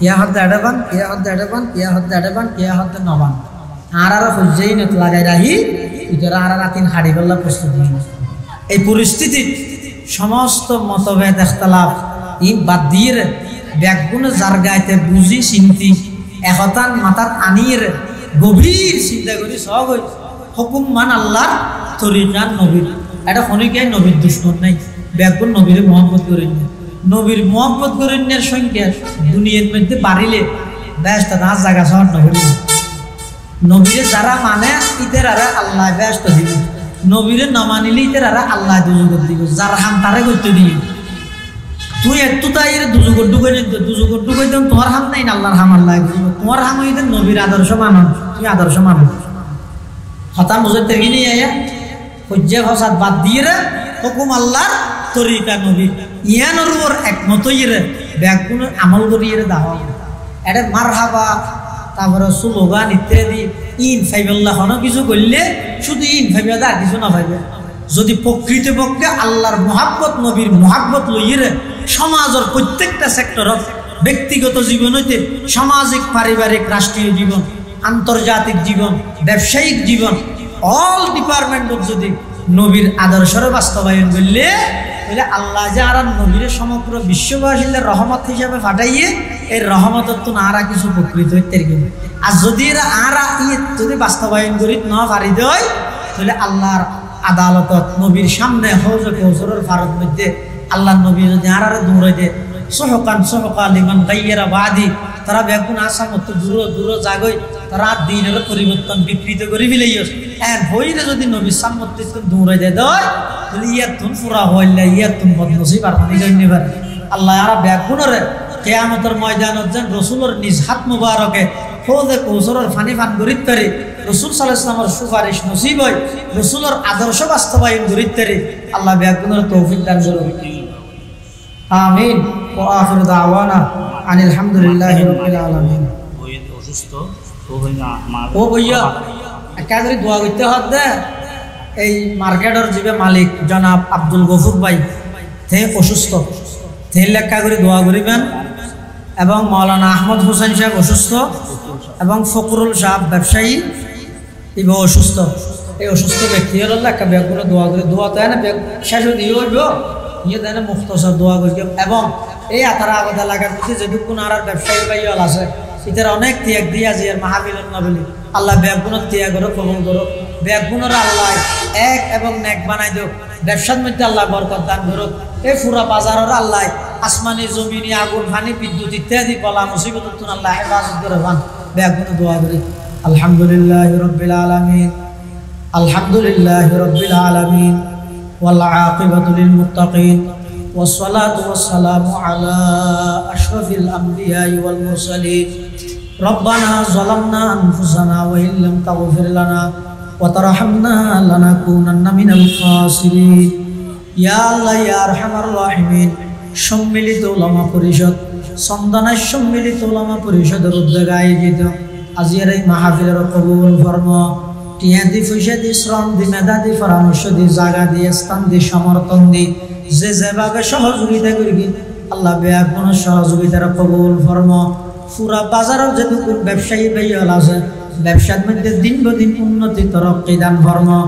ইয়া হদ্দে এডাবান ইয়া হদ্দে এডাবান ইয়া হদ্দে এডাবান ইয়া হদ্দে নবান আর হজ্জেই নত লাগাই রাহি ভিতরে আর আত্মিন হাড়ি বললা প্রস্তুতি এই পরিস্থিতি সমস্ত মতভেদ ইখতিলাফ ই বাদ দিয়ে ব্যাগুণ যার গাইতে বুঝি চিন্তি একতান মাথার আনিয়ে গভীর চিন্তা করি সব হুকুম মান আল্লাহর তরিকা নবীর এটা খনিকে নবীর দুশ্মন নাই ব্যাগুণ নবীর মোহাম্মত করেন নবীর মোহাম্মত করেনের সংখ্যা দুনিয়ার মধ্যে বাড়িলে ব্যস্ত না জায়গা শহর নবীর নবীরে যারা মানে ইতের আর আল্লাহ ব্যস্ত দিবে নবীরে না মানিলে ইতের আর আল্লাহ দুজগত দিব যার হাম তারে করতে দিয়ে তুই একটু তাই দুজগর ডুবে নিত দুজগর ডুবে দেন তোমার হাম নাই না আল্লাহর হাম আল্লাহ তোমার হাম হইতেন নবীর আদর্শ মানন তুমি আদর্শ মানো হতা মুজের কিনে আয়া হজ্জে ফসাদ বাদ দিয়ে রে হুকুম আল্লাহর তরিকা নবীর ইয়ানোর উপর একমত ইয়ে ব্যাগুণ আমল করিয়ে দাহ এটা মার হাবা তারপরে স্লোগান ইত্যাদি ইন ফাইবাল্লাহ হন কিছু করলে শুধু ইন ফাইবা আর কিছু না ফাইবে যদি প্রকৃতপক্ষে আল্লাহর মোহাব্বত নবীর মোহাব্বত লইয়ে সমাজের প্রত্যেকটা সেক্টরত ব্যক্তিগত জীবন হইতে সামাজিক পারিবারিক রাষ্ট্রীয় জীবন আন্তর্জাতিক জীবন ব্যবসায়িক জীবন অল ডিপার্টমেন্টত যদি নবীর আদর্শের বাস্তবায়ন করলে তাহলে আল্লাহ যে আর নবীর সমগ্র বিশ্ববাসীদের রহমত হিসাবে ফাটাইয়ে এই রহমতত তো না কিছু প্রকৃত হইতে আর যদি এরা আর যদি বাস্তবায়ন করি না পারি দেয় তাহলে আল্লাহর আদালতত নবীর সামনে হৌজ কৌসরের ফারত মধ্যে আল্লাহ নবী যদি আর দৌড়াই দে সহকা লিমান গাইয়েরা বাদি তারা বেগুন আসামত দূর দূর জাগই তারা দিনের পরিবর্তন বিকৃত করে ফেলাইস এন হইলে যদি নবীর সামত দৌড়াই দে দেয় তাহলে ইয়াতুন ফুরা হইলে ইয়াতুন বদনসিব আর পানি জন্য পারে আল্লাহ আর বেগুনরে কিয়ামতের ময়দানত যেন রসুলের নিজ হাত মুবারকে হৌজে কৌসরের ফানি ফান গরিত করে রসুল সাল্লাল্লাহু আলাইহি ওয়াসাল্লামের সুপারিশ নসিব হয় রসুলের আদর্শ বাস্তবায়ন গরিত করে আল্লাহ বেগুনের তৌফিক দান করুন আমিন ওয়া আখিরু দাওয়ানা আনিল হামদুলিল্লাহি রাব্বিল আলামিন অসুস্থ তো হয় না আমার ও ভাইয়া একাধারে দোয়া করতে হবে এই মার্কেটের যে মালিক জনাব আব্দুল গফুর ভাই তে অসুস্থ তে লেখা করে দোয়া করিবেন এবং মাওলানা আহমদ হোসেন সাহেব অসুস্থ এবং ফকরুল সাহেব ব্যবসায়ী ইব অসুস্থ এই অসুস্থ ব্যক্তি হল একটা ব্যাগগুলো দোয়া করে দোয়া তো না ব্যাগ শেষ দিয়ে হইব ইয়ে দেয় না মুখতসর দোয়া করি এবং এই আতারা আগত এলাকার প্রতি যেটুকুন আর ব্যবসায়ী বাইয়াল আছে এটার অনেক ত্যাগ দিয়া যে মাহাবিলন না বলি আল্লাহ ব্যাগগুণর ত্যাগ করো কবল করো ব্যাগগুণর আল্লাহ এক এবং নেক বানাই দিও ব্যবসার মধ্যে আল্লাহ বরকত দান করো এই পুরা বাজারের আল্লাহ আসমানি জমিনি আগুন পানি বিদ্যুৎ ইত্যাদি বলা মুসিবত আল্লাহ হেফাজত করে বান ব্যাগগুণ দোয়া করি আলহামদুলিল্লাহ রব্বিল আলামিন আলহামদুলিল্লাহ রব্বিল আলামিন ওয়াল আকিবাতু লিল মুত্তাকিন والصلاة والسلام على أشرف الأنبياء والمرسلين ربنا ظلمنا أنفسنا وإن لم تغفر لنا وترحمنا لنكونن من الخاسرين يا الله يا أرحم الراحمين সম্মিলিত উলামা পরিষদ সন্ধানের সম্মিলিত উলামা পরিষদের উদ্যোগে আয়োজিত আজকের এই মাহফিলের কবুল ফরমা টিয়াদি ফুসাদি শ্রম দি মেধা দি পরামর্শ দি জায়গা দি স্থান দি সমর্থন দি যে যেভাবে সহযোগিতা করি আল্লাহ ব্যাপন সহযোগিতার কবুল ফরমা পুরা বাজারের যেটুকু ব্যবসায়ী বাইয়াল আছে ব্যবসার মধ্যে দিন বদিন উন্নতি তরক্কি দান ফরমা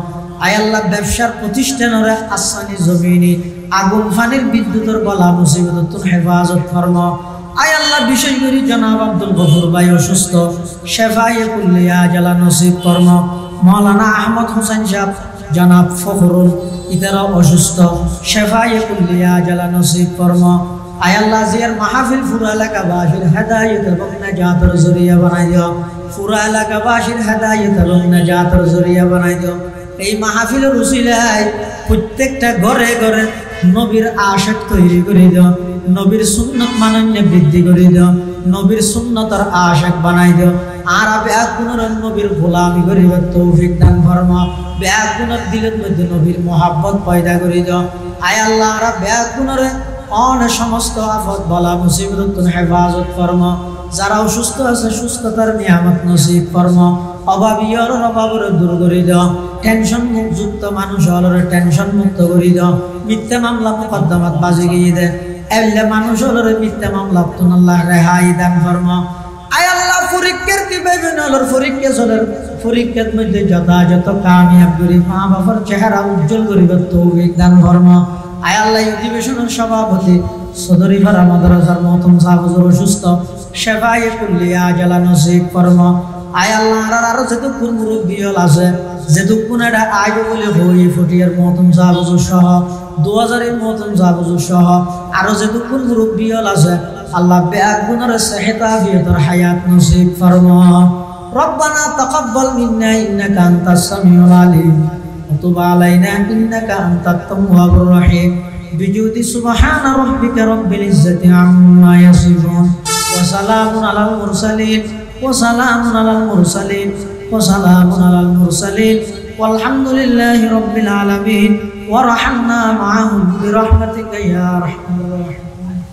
আয় আল্লাহ ব্যবসার প্রতিষ্ঠানের আসমানি জমিনি আগুন ফানির বিদ্যুতের গলা মুসিবত হেফাজত ফরমা আয় আল্লাহ বিশেষ করে জনাব আব্দুল গফুর ভাই অসুস্থ শেফায়ে কুল্লিয়া জালা নসিব ফরমা মাওলানা আহমদ হোসেন সাহেব জনাব ফখরুল ইতারা অসুস্থ শেফায়ে কুল্লিয়া জালা নসিব ফরমা আয় আল্লাহ জিয়ার মাহফিল পুরা এলাকাবাসীর হেদায়েত এবং নাজাতের জরিয়া বানাই দিও পুরা এলাকাবাসীর হেদায়েত এবং নাজাতের জরিয়া বানাই দিও এই মাহফিলের উসিলায় প্রত্যেকটা ঘরে ঘরে নবীর আশাক তৈরি করে দিও নবীর সুন্নত মানন্য বৃদ্ধি করে দিও নবীর সুন্নতর আশাক বানাই দিও আর ব্যাগুণর নবীর গোলামি করিব তৌফিক দান ফরমা ব্যাগুণর দিলের মধ্যে নবীর মোহাব্বত পয়দা করে দিও আয় আল্লাহ আর ব্যাগুণর অনেক সমস্ত আফত বলা মুসিবত হেফাজত ফরমা যারা অসুস্থ আছে সুস্থতার নিয়ামত নসিব ফরমা অভাবীর অভাবের দূর করে দাও টেনশন মুক্ত মানুষ হলের টেনশন মুক্ত করে দাও মিথ্যা মামলা মুকদ্দমাত বাজে গিয়ে দে এলে মানুষ হলের মিথ্যা মামলা আল্লাহ রেহাই দান ফরমা আয় আল্লাহ পরীক্ষার কি বিভিন্ন হলের পরীক্ষা চলের পরীক্ষার মধ্যে যথাযথ কামিয়াব করি মা বাবার চেহারা উজ্জ্বল করিব তৌফিক দান ফরমা আয় আল্লাহ অধিবেশনের সভাপতি সদরি ভাড়া মাদ্রাসার মহতম সাহুজুর অসুস্থ শেফায়ে কুল্লিয়া জালা নসিব ফরমা আয় আল্লাহ আরো যেটুকুন মুরব্বী হল আছে যেটুকুন এটা আয় বলে হই ফটিয়ার মহতম সাহুজুর সহ 2000-এর মহতম সাহুজুর সহ আরো যেটুকুন মুরব্বী হল আছে আল্লাহ বেআগুনের সেহতা ফিয়তর হায়াত নসিব ফরমা রব্বানা তাকাব্বাল মিন্না ইন্নাকা আনতাস সামিউল আলিম وتب علينا إنك أنت التواب الرحيم بجود سبحان ربك رب العزة عما يصفون وسلام على المرسلين وسلام على المرسلين وسلام على المرسلين والحمد لله رب العالمين ورحمنا معهم برحمتك يا أرحم الراحمين.